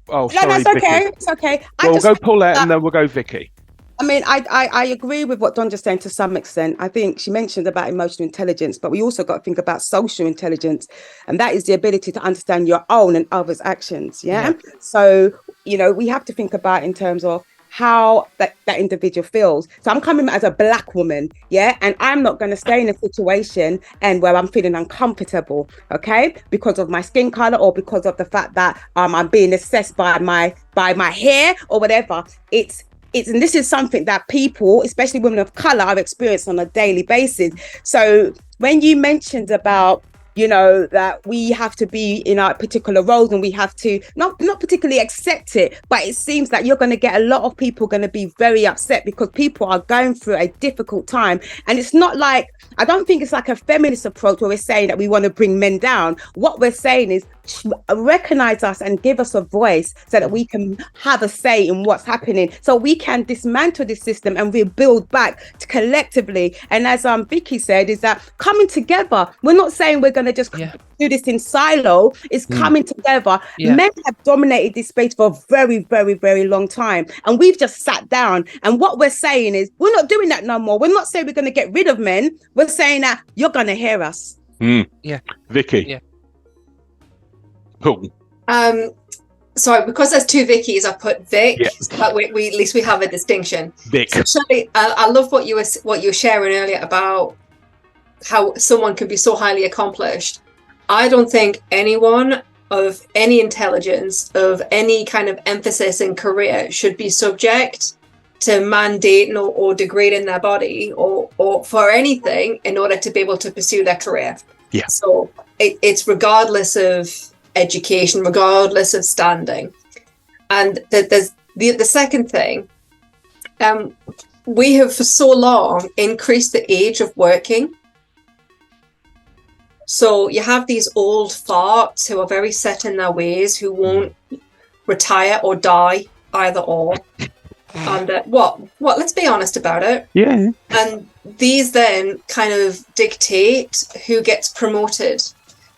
[SPEAKER 1] Oh,
[SPEAKER 3] No,
[SPEAKER 1] sorry,
[SPEAKER 3] it's okay.
[SPEAKER 1] Vicky.
[SPEAKER 3] It's okay.
[SPEAKER 1] We'll go Paulette and then we'll go Vicky.
[SPEAKER 3] I mean, I agree with what Don just saying to some extent. I think she mentioned about emotional intelligence, but we also got to think about social intelligence, and that is the ability to understand your own and others' actions. Yeah. So, we have to think about in terms of how that individual feels. So I'm coming as a Black woman, and I'm not going to stay in a situation and where I'm feeling uncomfortable, okay, because of my skin color or because of the fact that I'm being assessed by my hair or whatever. And this is something that people, especially women of color, are experiencing on a daily basis. So when you mentioned about that we have to be in our particular roles and we have to not particularly accept it, but it seems that you're going to get a lot of people going to be very upset because people are going through a difficult time. And it's not like, I don't think it's like a feminist approach where we're saying that we want to bring men down. What we're saying is recognize us and give us a voice so that we can have a say in what's happening, so we can dismantle this system and rebuild back collectively. And as Vicky said, is that coming together. We're not saying we're going to just do this in silo. It's coming together. Men have dominated this space for a very, very, very long time, and we've just sat down. And what we're saying is we're not doing that no more. We're not saying we're going to get rid of men. We're saying that you're going to hear us.
[SPEAKER 1] Vicky. Cool.
[SPEAKER 8] Sorry, because there's two Vickies, I put Vic. But we at least we have a distinction.
[SPEAKER 1] Vic.
[SPEAKER 8] So, Shelley, I love what you were sharing earlier about how someone can be so highly accomplished. I don't think anyone of any intelligence, of any kind of emphasis in career, should be subject to mandating or degrading their body or for anything in order to be able to pursue their career.
[SPEAKER 1] Yeah.
[SPEAKER 8] So it's regardless of education, regardless of standing. And there's the second thing, we have for so long increased the age of working. So you have these old farts who are very set in their ways, who won't retire or die, either or. And let's be honest about it.
[SPEAKER 1] Yeah.
[SPEAKER 8] And these then kind of dictate who gets promoted.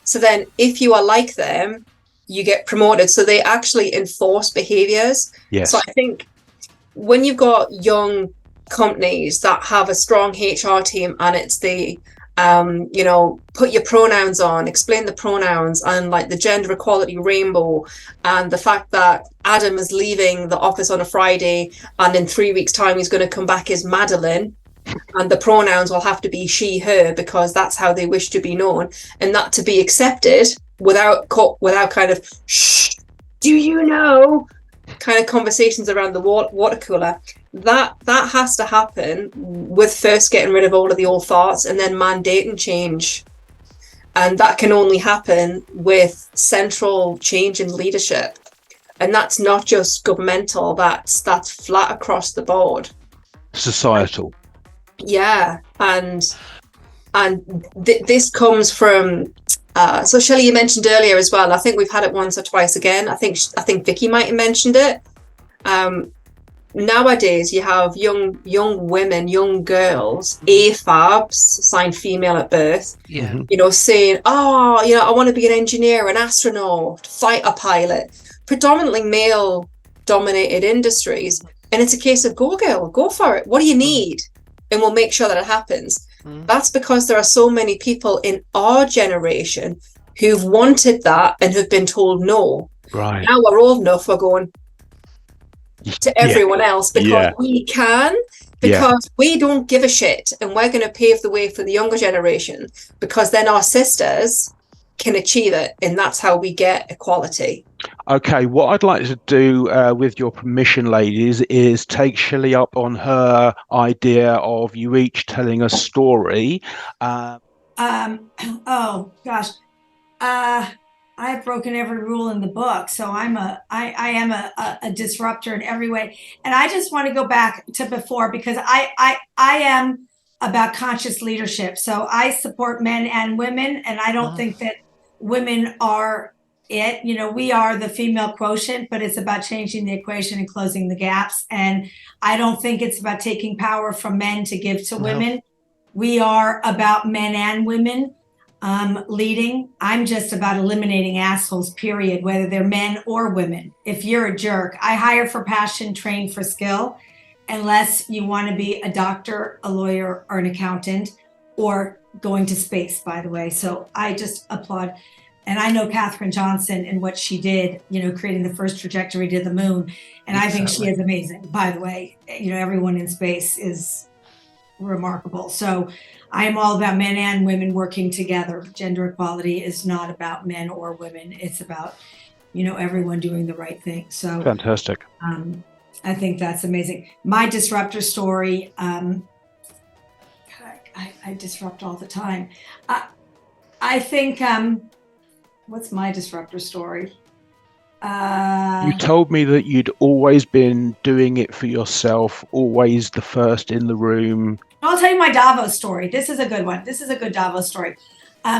[SPEAKER 8] So then if you are like them, you get promoted. So they actually enforce behaviors.
[SPEAKER 1] Yes.
[SPEAKER 8] So I think when you've got young companies that have a strong HR team and it's the, put your pronouns on, explain the pronouns, and like the gender equality rainbow, and the fact that Adam is leaving the office on a Friday and in 3 weeks' time he's going to come back as Madeline. And the pronouns will have to be she, her, because that's how they wish to be known, and that to be accepted without kind of shh, do you know, kind of conversations around the water cooler. That has to happen with first getting rid of all of the old farts and then mandating change, and that can only happen with central change in leadership, and that's not just governmental. That's flat across the board.
[SPEAKER 1] Societal.
[SPEAKER 8] Yeah, and this comes from so Shelley, you mentioned earlier as well, I think we've had it once or twice again, I think Vicky might have mentioned it, nowadays you have young women, young girls, AFABs, signed female at birth, saying, I want to be an engineer, an astronaut, fighter pilot, predominantly male dominated industries, and it's a case of go girl, go for it. What do you need? And we'll make sure that it happens. That's because there are so many people in our generation who've wanted that and have been told no.
[SPEAKER 1] Right.
[SPEAKER 8] Now we're old enough, we're going to everyone else because we can, because we don't give a shit, and we're going to pave the way for the younger generation, because then our sisters can achieve it, and that's how we get equality.
[SPEAKER 1] Okay, what I'd like to do, with your permission, ladies, is take Shelley up on her idea of you each telling a story.
[SPEAKER 5] Oh gosh, I've broken every rule in the book, so I am a disruptor in every way. And I just want to go back to before, because I am about conscious leadership. So I support men and women, and I don't think that women are it. You know, we are the female quotient, but it's about changing the equation and closing the gaps. And I don't think it's about taking power from men to give to women. We are about men and women leading. I'm just about eliminating assholes, period, whether they're men or women. If you're a jerk, I hire for passion, train for skill, unless you want to be a doctor, a lawyer, or an accountant, or going to space, by the way. So I just applaud. And I know Katherine Johnson and what she did, you know, creating the first trajectory to the moon. And I think she is amazing, by the way. You know, everyone in space is remarkable. So I am all about men and women working together. Gender equality is not about men or women. It's about, you know, everyone doing the right thing. So
[SPEAKER 1] fantastic.
[SPEAKER 5] I think that's amazing. My disruptor story, I disrupt all the time. I think, what's my disruptor story?
[SPEAKER 1] You told me that you'd always been doing it for yourself, always the first in the room.
[SPEAKER 5] I'll tell you my Davos story. This is a good one. This is a good Davos story.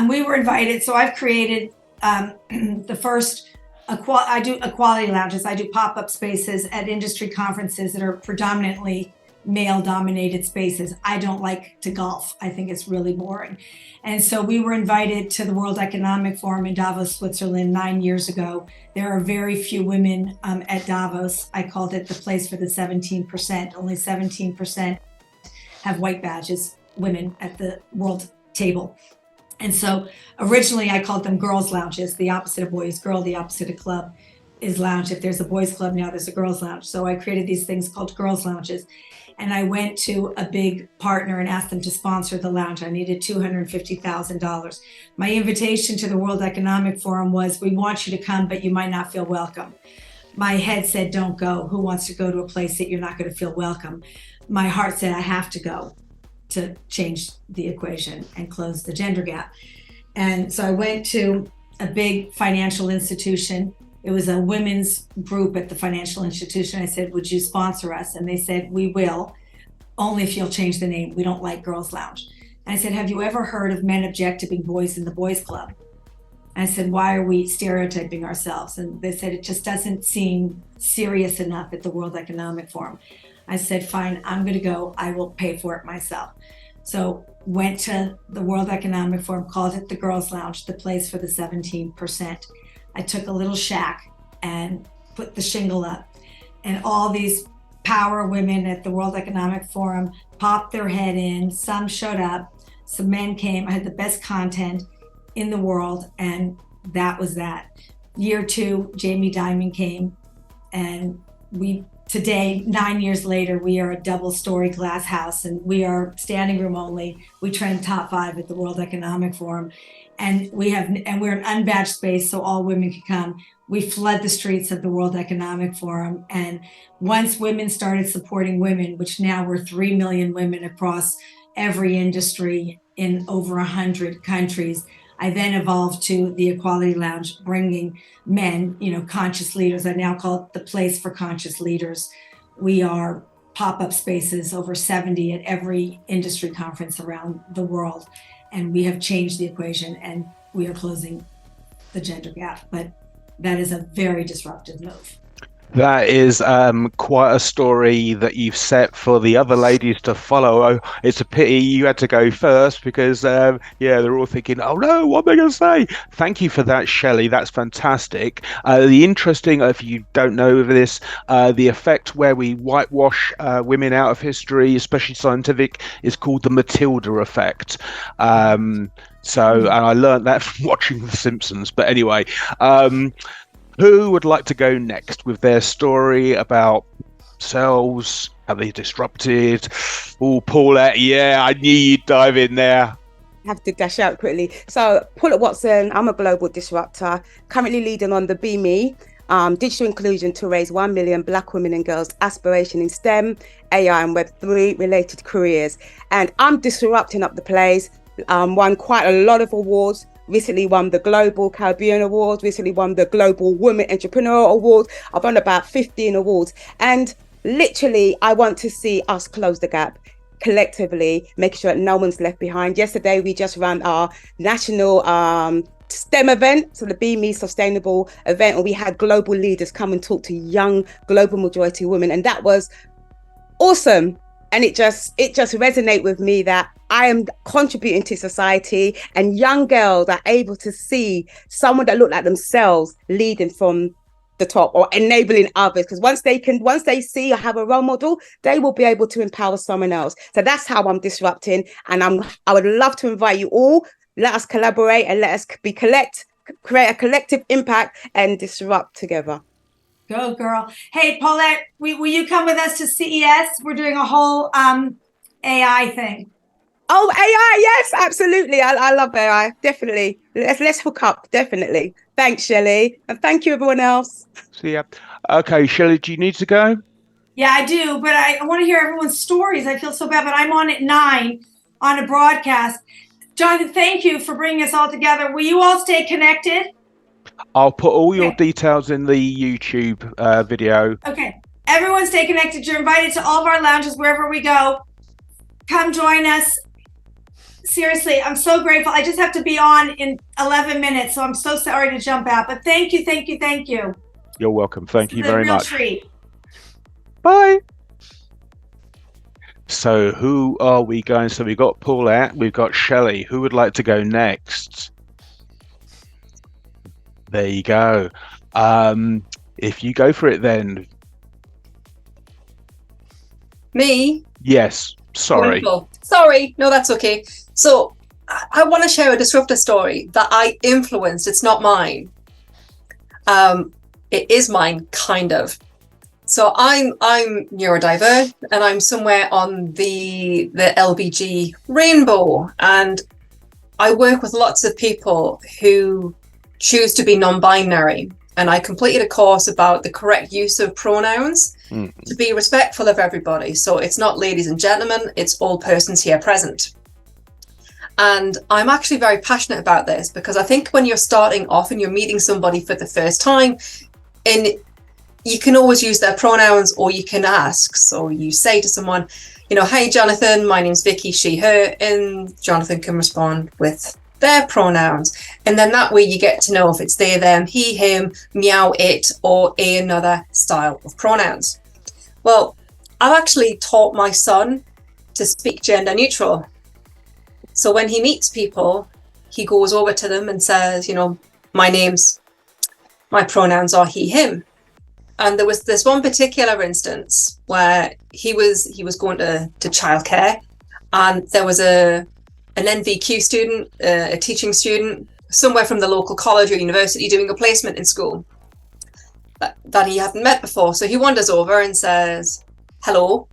[SPEAKER 5] We were invited. So I've created the first, I do equality lounges. I do pop-up spaces at industry conferences that are predominantly male-dominated spaces. I don't like to golf. I think it's really boring. And so we were invited to the World Economic Forum in Davos, Switzerland 9 years ago. There are very few women at Davos. I called it the place for the 17%. Only 17% have white badges, women at the world table. And so originally I called them girls' lounges. The opposite of boy is girl, the opposite of club is lounge. If there's a boys' club now, there's a girls' lounge. So I created these things called girls' lounges. And I went to a big partner and asked them to sponsor the lounge. I needed $250,000. My invitation to the World Economic Forum was, we want you to come, but you might not feel welcome. My head said, don't go. Who wants to go to a place that you're not going to feel welcome? My heart said, I have to go to change the equation and close the gender gap. And so I went to a big financial institution. It was a women's group at the financial institution. I said, would you sponsor us? And they said, we will, only if you'll change the name. We don't like Girls Lounge. And I said, have you ever heard of men object to being boys in the boys club? And I said, why are we stereotyping ourselves? And they said, it just doesn't seem serious enough at the World Economic Forum. I said, fine, I'm going to go. I will pay for it myself. So went to the World Economic Forum, called it the Girls Lounge, the place for the 17%. I took a little shack and put the shingle up, and all these power women at the World Economic Forum popped their head in. Some showed up, some men came. I had the best content in the world, and that was that. Year 2, Jamie Dimon came, and today, 9 years later, we are a double-story glass house, and we are standing room only. We trend top 5 at the World Economic Forum. And we're an unbadged space, so all women can come. We flood the streets of the World Economic Forum. And once women started supporting women, which now we're 3 million women across every industry in over 100 countries, I then evolved to the Equality Lounge, bringing men, conscious leaders. I now call it the place for conscious leaders. We are pop-up spaces, over 70 at every industry conference around the world. And we have changed the equation, and we are closing the gender gap. But that is a very disruptive move.
[SPEAKER 1] That is quite a story that you've set for the other ladies to follow. Oh, it's a pity you had to go first because, they're all thinking, oh no, what am I going to say? Thank you for that, Shelley. That's fantastic. The interesting, if you don't know this, the effect where we whitewash women out of history, especially scientific, is called the Matilda effect. And I learned that from watching The Simpsons. But anyway, who would like to go next with their story about cells, how they disrupted? Oh, Paulette, yeah, I knew you'd dive in there.
[SPEAKER 3] Have to dash out quickly. So, Paulette Watson, I'm a global disruptor, currently leading on the Be Me digital inclusion to raise 1 million Black women and girls aspiration in STEM, AI and Web3 related careers. And I'm disrupting up the place. Won quite a lot of awards. Recently won the Global Caribbean Awards, recently won the Global Women Entrepreneur Awards. I've won about 15 awards. And literally, I want to see us close the gap collectively, making sure that no one's left behind. Yesterday, we just ran our national STEM event, so the Be Me Sustainable event, and we had global leaders come and talk to young global majority women. And that was awesome. And it just resonated with me that I am contributing to society, and young girls are able to see someone that look like themselves leading from the top or enabling others. Because once they see or have a role model, they will be able to empower someone else. So that's how I'm disrupting. And I would love to invite you all. Let us collaborate and let us create a collective impact and disrupt together.
[SPEAKER 5] Go, girl. Hey, Paulette, will you come with us to CES? We're doing a whole AI thing.
[SPEAKER 3] Oh, AI, yes, absolutely. I love AI, definitely. Let's hook up, definitely. Thanks, Shelley. And thank you, everyone else.
[SPEAKER 1] See ya. Okay, Shelley, do you need to go?
[SPEAKER 5] Yeah, I do, but I want to hear everyone's stories. I feel so bad, but I'm on at 9 on a broadcast. Jonathan, thank you for bringing us all together. Will you all stay connected?
[SPEAKER 1] I'll put all your details in the YouTube video.
[SPEAKER 5] Okay. Everyone stay connected. You're invited to all of our lounges wherever we go. Come join us. Seriously, I'm so grateful. I just have to be on in 11 minutes, so I'm so sorry to jump out. But thank you, thank you, thank you.
[SPEAKER 1] You're welcome. Thank you very much.
[SPEAKER 5] Treat.
[SPEAKER 1] Bye. So who are we going? So we've got Paulette, we've got Shelley. Who would like to go next? There you go. If you go for it then.
[SPEAKER 8] Me?
[SPEAKER 1] Yes. Sorry.
[SPEAKER 8] Wonderful. Sorry. No, that's okay. So I want to share a disruptor story that I influenced. It's not mine. It is mine, kind of. So I'm neurodiverse, and I'm somewhere on the LBG rainbow, and I work with lots of people who choose to be non-binary. And I completed a course about the correct use of pronouns to be respectful of everybody. So it's not ladies and gentlemen, it's all persons here present. And I'm actually very passionate about this because I think when you're starting off and you're meeting somebody for the first time, and you can always use their pronouns, or you can ask. So you say to someone, hey, Jonathan, my name's Vicky, she, her, and Jonathan can respond with their pronouns. And then that way you get to know if it's they, them, he, him, meow, it, or another style of pronouns. Well, I've actually taught my son to speak gender neutral. So when he meets people, he goes over to them and says, my pronouns are he, him. And there was this one particular instance where he was going to childcare, and there was an NVQ student, a teaching student, somewhere from the local college or university doing a placement in school that he hadn't met before. So he wanders over and says, hello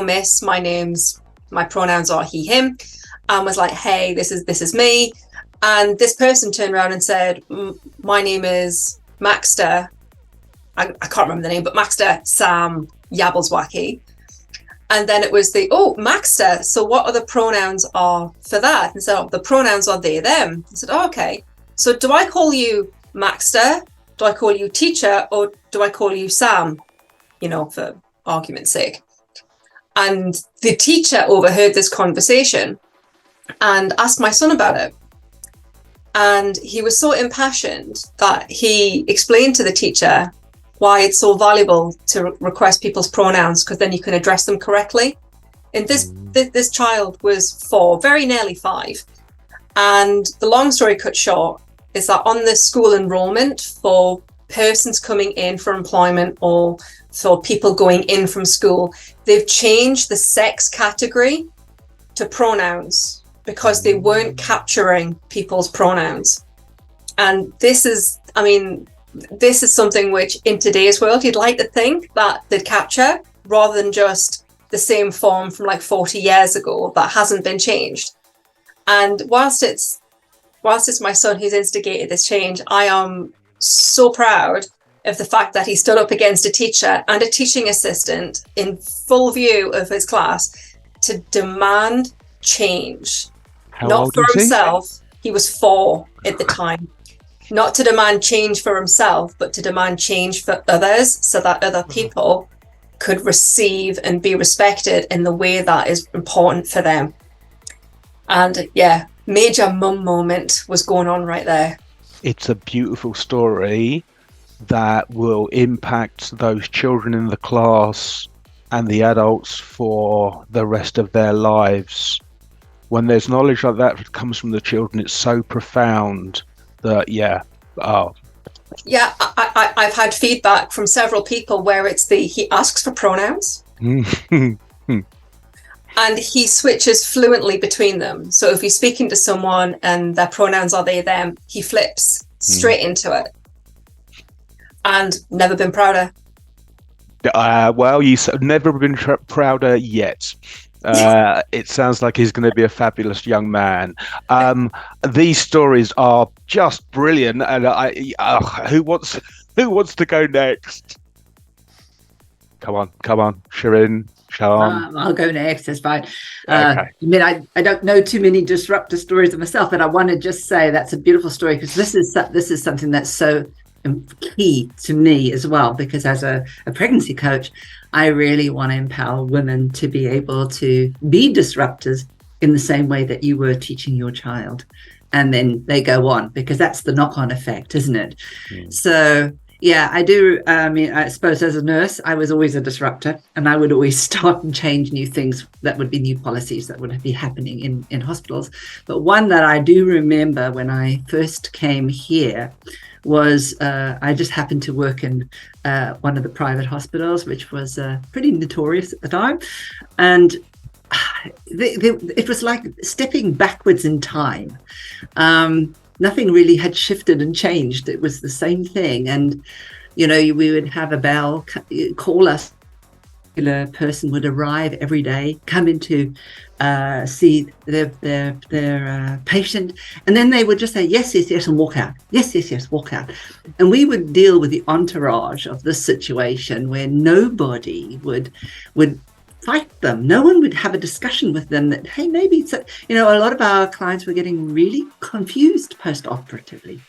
[SPEAKER 8] miss, my pronouns are he, him, and was like, hey, this is me. And this person turned around and said, my name is Maxter. I can't remember the name, but Maxter Sam Yabbleswacky. And then it was Maxter, so what are the pronouns are for that? And so the pronouns are they, them. I said, okay. So do I call you Maxter? Do I call you teacher? Or do I call you Sam? For argument's sake. And the teacher overheard this conversation and asked my son about it. And he was so impassioned that he explained to the teacher why it's so valuable to request people's pronouns, because then you can address them correctly. And this child was 4, very nearly 5. And the long story cut short is that on the school enrollment for persons coming in for employment or for people going in from school, they've changed the sex category to pronouns because they weren't capturing people's pronouns. And this is something which in today's world you'd like to think that they'd capture, rather than just the same form from like 40 years ago that hasn't been changed. And whilst it's my son who's instigated this change, I am so proud of the fact that he stood up against a teacher and a teaching assistant in full view of his class to demand change.
[SPEAKER 1] How
[SPEAKER 8] Not
[SPEAKER 1] old
[SPEAKER 8] for
[SPEAKER 1] is he?
[SPEAKER 8] himself. He was 4 at the time. Not to demand change for himself, but to demand change for others, so that other people could receive and be respected in the way that is important for them. And yeah, major mum moment was going on right there.
[SPEAKER 1] It's a beautiful story that will impact those children in the class and the adults for the rest of their lives. When there's knowledge like that comes from the children, it's so profound that,
[SPEAKER 8] I've had feedback from several people where he asks for pronouns and he switches fluently between them. So if he's speaking to someone and their pronouns are they, them, he flips straight into it. And never been prouder.
[SPEAKER 1] You've never been prouder yet. It sounds like he's going to be a fabulous young man. These stories are just brilliant, and who wants to go next? Come on, Shirin, Sean.
[SPEAKER 4] I'll go next. It's fine.
[SPEAKER 1] Okay.
[SPEAKER 4] I don't know too many disruptor stories of myself, but I want to just say that's a beautiful story, because this is something that's so key to me as well, because as a pregnancy coach, I really want to empower women to be able to be disruptors in the same way that you were teaching your child, and then they go on, because that's the knock-on effect, isn't it? So yeah, I do. I suppose as a nurse, I was always a disruptor, and I would always start and change new things that would be new policies that would be happening in hospitals. But one that I do remember when I first came here was I just happened to work in one of the private hospitals, which was pretty notorious at the time. And it was like stepping backwards in time. Nothing really had shifted and changed. It was the same thing. And, we would have a bell call us. A person would arrive every day, come in to see their patient, and then they would just say yes, and walk out. Yes, walk out. And we would deal with the entourage of this situation where nobody would fight them. No one would have a discussion with them that, hey, maybe it's a lot of our clients were getting really confused post-operatively.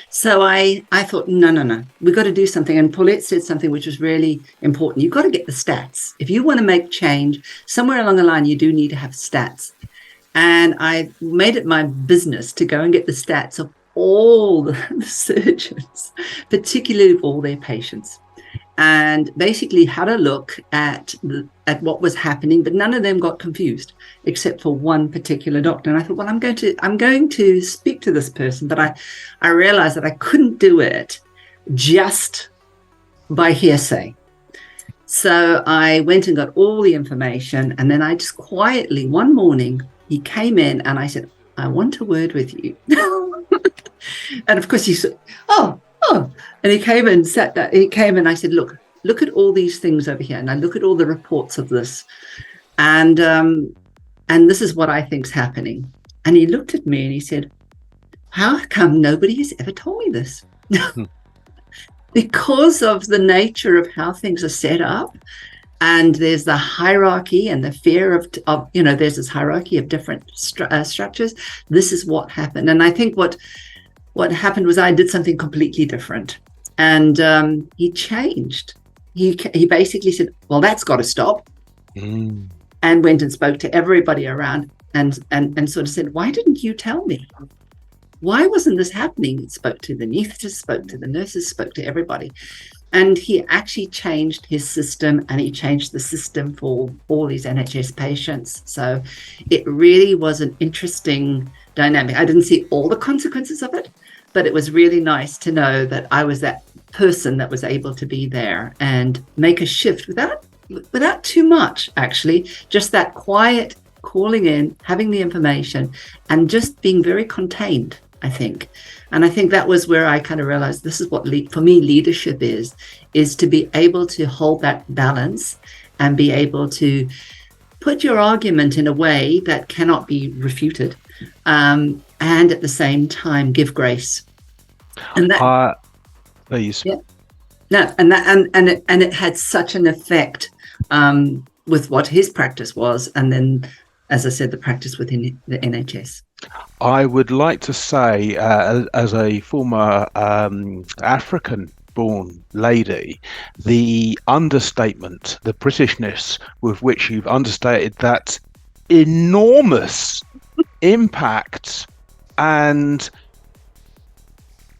[SPEAKER 4] So I thought, no, we've got to do something. And Paulette said something which was really important. You've got to get the stats. If you want to make change, somewhere along the line, you do need to have stats. And I made it my business to go and get the stats of all the surgeons, particularly of all their patients, and basically had a look at what was happening, but none of them got confused except for one particular doctor. And I thought, well, I'm going to speak to this person, but I realized that I couldn't do it just by hearsay. So I went and got all the information, and then I just quietly, one morning, he came in and I said, I want a word with you. And of course he said, oh. And he came and sat there. He came and I said, look at all these things over here. And I look at all the reports of this. And this is what I think's happening. And he looked at me and he said, how come nobody has ever told me this? Because of the nature of how things are set up. And there's the hierarchy and the fear of there's this hierarchy of different structures. This is what happened. And I think what happened was I did something completely different. And he changed. He basically said, well, that's got to stop. And went and spoke to everybody around and sort of said, why didn't you tell me? Why wasn't this happening? He spoke to the anaesthetists, spoke to the nurses, spoke to everybody. And he actually changed his system, and he changed the system for all these NHS patients. So it really was an interesting dynamic. I didn't see all the consequences of it, but it was really nice to know that I was that person that was able to be there and make a shift without too much, actually. Just that quiet calling in, having the information, and just being very contained, I think. And I think that was where I kind of realized this is what, for me, leadership is to be able to hold that balance and be able to put your argument in a way that cannot be refuted, and at the same time give grace. And that,
[SPEAKER 1] please,
[SPEAKER 4] yeah, no, and it had such an effect with what his practice was, and then, as I said, the practice within the NHS.
[SPEAKER 1] I would like to say, as a former African-born lady, the understatement, the Britishness with which you've understated that enormous impact and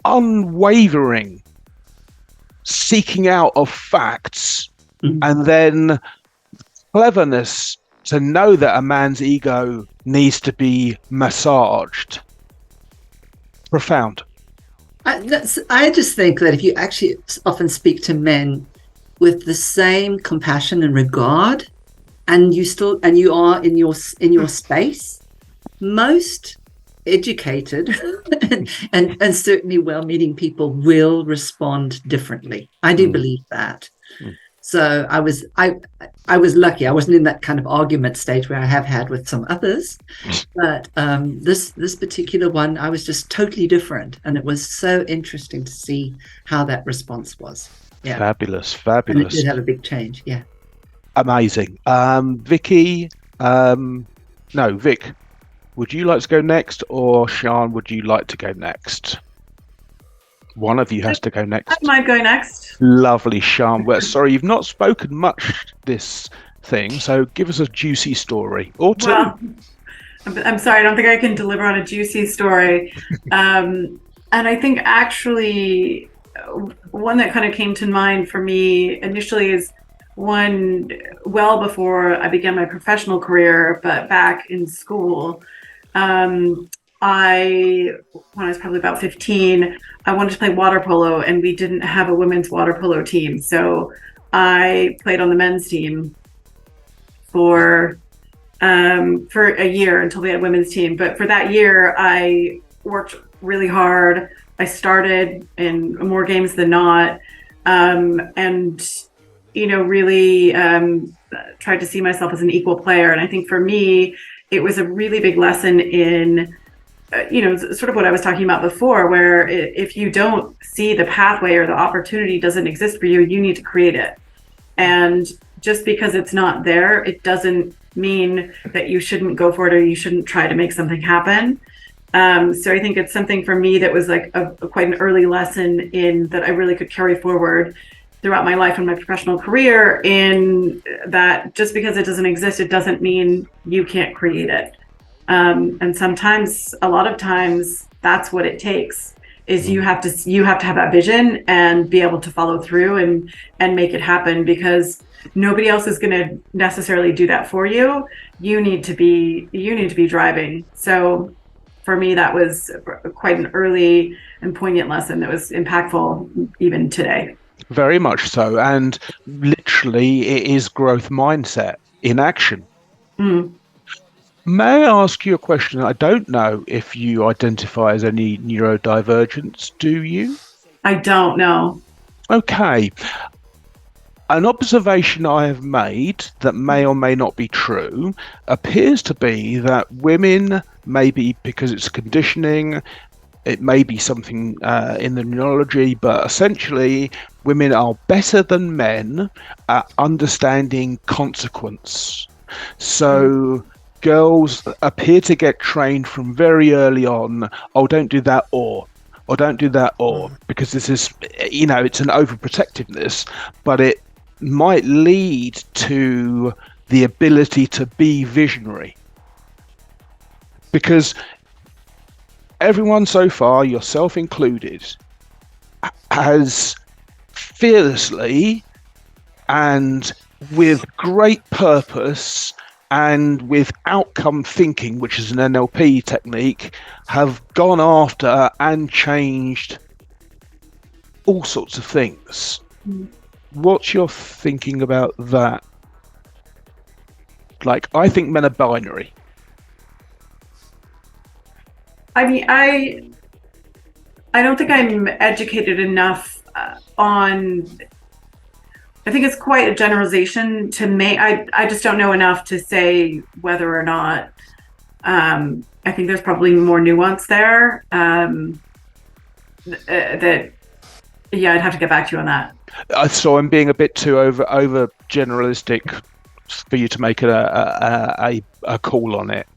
[SPEAKER 1] unwavering seeking out of facts, and then cleverness to know that a man's ego needs to be massaged. Profound.
[SPEAKER 4] I just think that if you actually often speak to men with the same compassion and regard, and you are in your space, most educated and certainly well-meaning people will respond differently. I do believe that. So I was lucky. I wasn't in that kind of argument stage where I have had with some others, but this particular one, I was just totally different, and it was so interesting to see how that response was. Yeah,
[SPEAKER 1] fabulous.
[SPEAKER 4] And it did have a big change. Yeah,
[SPEAKER 1] amazing. Vicky, no, Vic, would you like to go next, or Sian, would you like to go next? One of you has to go next.
[SPEAKER 6] I might go next.
[SPEAKER 1] Lovely, Sian. Well, sorry, you've not spoken much this thing, so give us a juicy story or two.
[SPEAKER 6] Well, I'm sorry, I don't think I can deliver on a juicy story. And I think actually one that kind of came to mind for me initially is one well before I began my professional career, but back in school. When I was probably about 15, I wanted to play water polo, and we didn't have a women's water polo team. So I played on the men's team for a year until we had a women's team. But for that year, I worked really hard. I started in more games than not, and really tried to see myself as an equal player. And I think for me, it was a really big lesson in sort of what I was talking about before, where if you don't see the pathway or the opportunity doesn't exist for you, you need to create it. And just because it's not there, it doesn't mean that you shouldn't go for it or you shouldn't try to make something happen. So I think it's something for me that was like quite an early lesson in that I really could carry forward throughout my life and my professional career, in that just because it doesn't exist, it doesn't mean you can't create it. And sometimes, a lot of times, that's what it takes. Is you have to have that vision and be able to follow through and make it happen, because nobody else is going to necessarily do that for you. You need to be driving. So for me, that was quite an early and poignant lesson that was impactful even today.
[SPEAKER 1] Very much so, and literally, it is growth mindset in action. May I ask you a question? I don't know if you identify as any neurodivergence, do you?
[SPEAKER 6] I don't know.
[SPEAKER 1] Okay. An observation I have made that may or may not be true appears to be that women, maybe because it's conditioning, it may be something in the neurology, but essentially women are better than men at understanding consequence. So girls appear to get trained from very early on, oh, don't do that or don't do that because this is, it's an overprotectiveness, but it might lead to the ability to be visionary. Because everyone so far, yourself included, has fearlessly and with great purpose and with outcome thinking, which is an NLP technique, have gone after and changed all sorts of things. What's your thinking about that? Like, I think men are binary.
[SPEAKER 6] I mean, I don't think I'm educated enough on. I think it's quite a generalization to make. I just don't know enough to say whether or not. I think there's probably more nuance there. That, yeah, I'd have to get back to you on that.
[SPEAKER 1] So I'm being a bit too over generalistic for you to make a call on it.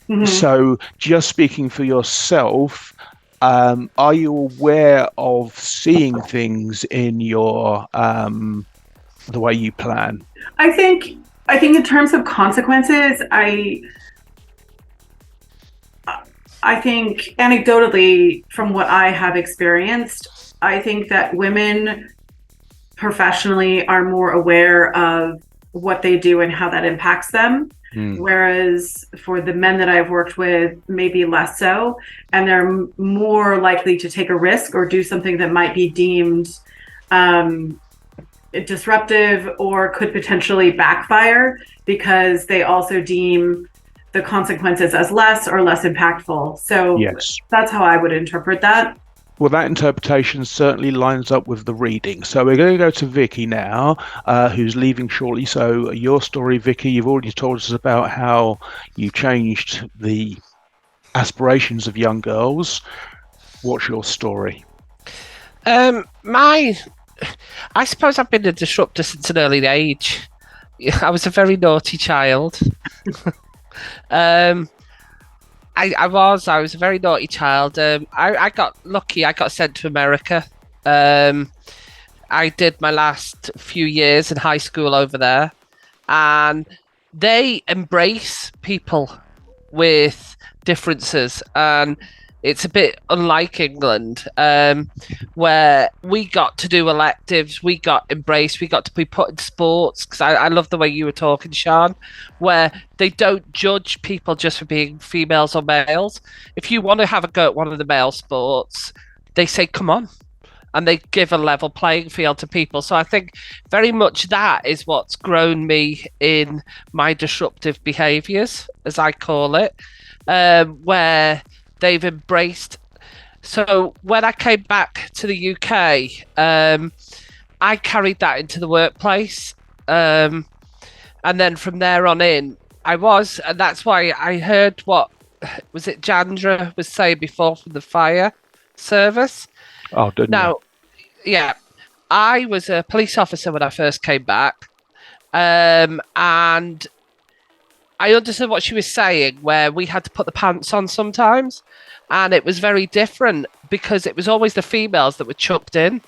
[SPEAKER 1] Mm-hmm. So just speaking for yourself, are you aware of seeing things in your the way you plan?
[SPEAKER 6] I think in terms of consequences, I think anecdotally from what I have experienced, I think that women professionally are more aware of what they do and how that impacts them. Whereas for the men that I've worked with, maybe less so, and they're more likely to take a risk or do something that might be deemed disruptive or could potentially backfire because they also deem the consequences as less impactful. So yes, that's how I would interpret that.
[SPEAKER 1] Well, that interpretation certainly lines up with the reading. So we're going to go to Vicky now, who's leaving shortly. So your story, Vicky, you've already told us about how you changed the aspirations of young girls. What's your story?
[SPEAKER 7] I suppose I've been a disruptor since an early age. I was a very naughty child. I was a very naughty child. I got lucky. I got sent to America. I did my last few years in high school over there, and they embrace people with differences, and it's a bit unlike England, where we got to do electives, we got embraced, we got to be put in sports, because I love the way you were talking, Sean, where they don't judge people just for being females or males. If you want to have a go at one of the male sports, they say, come on. And they give a level playing field to people. So I think very much that is what's grown me in my disruptive behaviours, as I call it, where they've embraced. So when I came back to the UK, I carried that into the workplace. And then from there on in, and that's why I heard what, was it Jandra was saying before from the fire service?
[SPEAKER 1] Oh, didn't you?
[SPEAKER 7] Yeah, I was a police officer when I first came back. And I understood what she was saying, where we had to put the pants on sometimes. And it was very different because it was always the females that were chucked in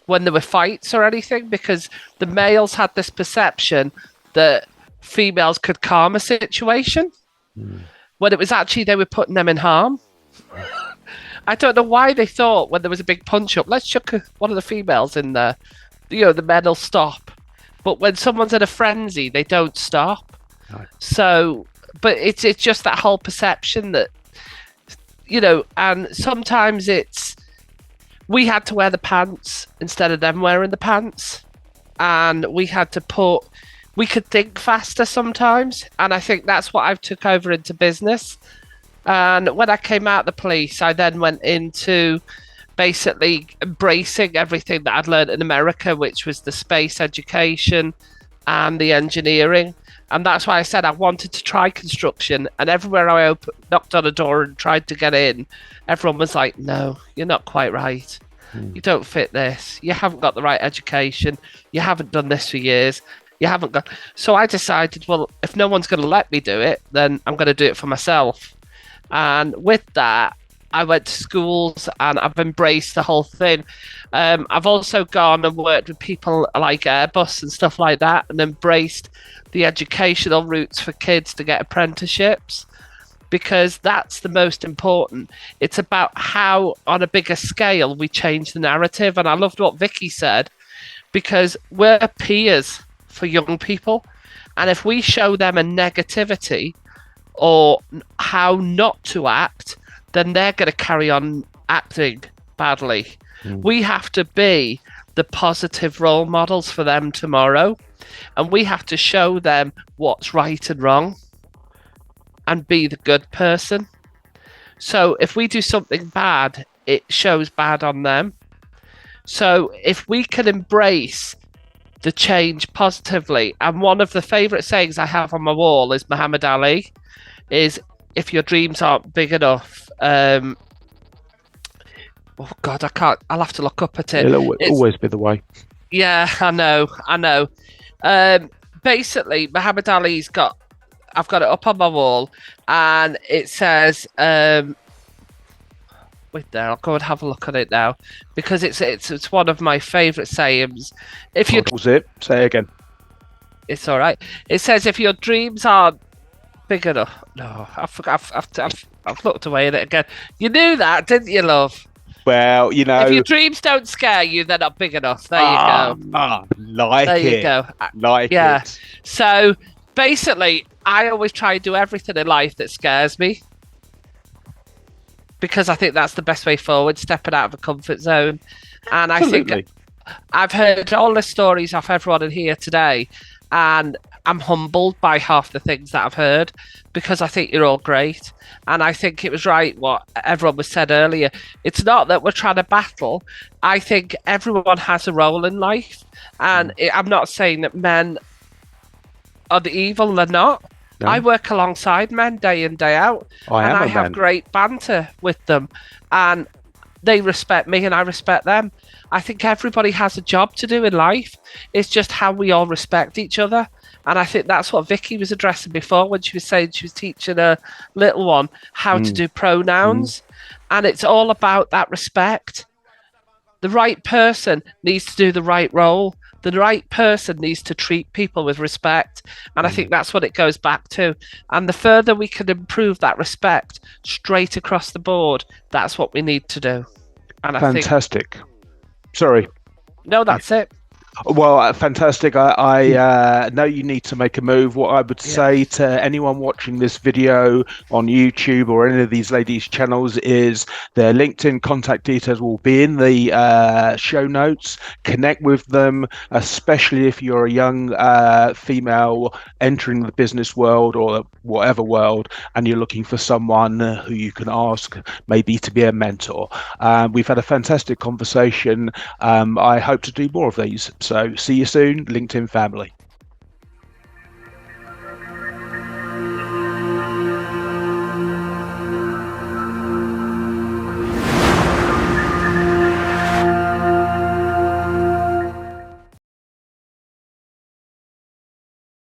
[SPEAKER 7] when there were fights or anything, because the males had this perception that females could calm a situation when it was actually they were putting them in harm. I don't know why they thought when there was a big punch up, let's chuck one of the females in there. The men will stop. But when someone's in a frenzy, they don't stop. Right. So, but it's just that whole perception that, and sometimes we had to wear the pants instead of them wearing the pants. And we could think faster sometimes. And I think that's what I've took over into business. And when I came out of the police, I then went into basically embracing everything that I'd learned in America, which was the space education and the engineering. And that's why I said I wanted to try construction. And everywhere I knocked on a door and tried to get in, everyone was like, no, you're not quite right. You don't fit this. You haven't got the right education. You haven't done this for years. You haven't got. So I decided, well, if no one's going to let me do it, then I'm going to do it for myself. And with that, I went to schools and I've embraced the whole thing. I've also gone and worked with people like Airbus and stuff like that and embraced the educational routes for kids to get apprenticeships. because that's the most important. It's about how, on a bigger scale, we change the narrative. And I loved what Vicky said, because we're peers for young people. And if we show them a negativity or how not to act, then they're going to carry on acting badly. We have to be the positive role models for them tomorrow. And we have to show them what's right and wrong and be the good person. So if we do something bad, it shows bad on them. So if we can embrace the change positively, and one of the favorite sayings I have on my wall is Muhammad Ali, is if your dreams aren't big enough, oh God, I can't, I'll have to look up at it.
[SPEAKER 1] It'll always be the way.
[SPEAKER 7] Yeah, I know. Basically, Muhammad Ali's I've got it up on my wall, and it says, wait there, I'll go and have a look at it now, because it's one of my favourite sayings. If you
[SPEAKER 1] What was it? Say it again.
[SPEAKER 7] It's all right. It says, if your dreams aren't big enough. No, I've looked away at it again. You knew that, didn't you, love?
[SPEAKER 1] Well, you know,
[SPEAKER 7] if your dreams don't scare you, they're not big enough. There you go.
[SPEAKER 1] Like
[SPEAKER 7] there
[SPEAKER 1] it.
[SPEAKER 7] you go.
[SPEAKER 1] Like
[SPEAKER 7] yeah.
[SPEAKER 1] it.
[SPEAKER 7] So basically, I always try and do everything in life that scares me, because I think that's the best way forward, stepping out of a comfort zone. And
[SPEAKER 1] Absolutely.
[SPEAKER 7] I think I've heard all the stories of everyone in here today, and I'm humbled by half the things that I've heard, because I think you're all great. And I think it was right what everyone was said earlier. It's not that we're trying to battle. I think everyone has a role in life. And I'm not saying that men are the evil, they're not. No. I work alongside men day in, day out. I have great banter with them. And they respect me and I respect them. I think everybody has a job to do in life. It's just how we all respect each other. And I think that's what Vicky was addressing before when she was saying she was teaching a little one how to do pronouns. And it's all about that respect. The right person needs to do the right role. The right person needs to treat people with respect. And I think that's what it goes back to. And the further we can improve that respect straight across the board, that's what we need to do. And
[SPEAKER 1] Fantastic. Sorry.
[SPEAKER 7] No, that's it.
[SPEAKER 1] Well, fantastic. I know you need to make a move. What I would say to anyone watching this video on YouTube or any of these ladies' channels is their LinkedIn contact details will be in the show notes. Connect with them, especially if you're a young female entering the business world or whatever world, and you're looking for someone who you can ask maybe to be a mentor. We've had a fantastic conversation. I hope to do more of these. So see you soon, LinkedIn family.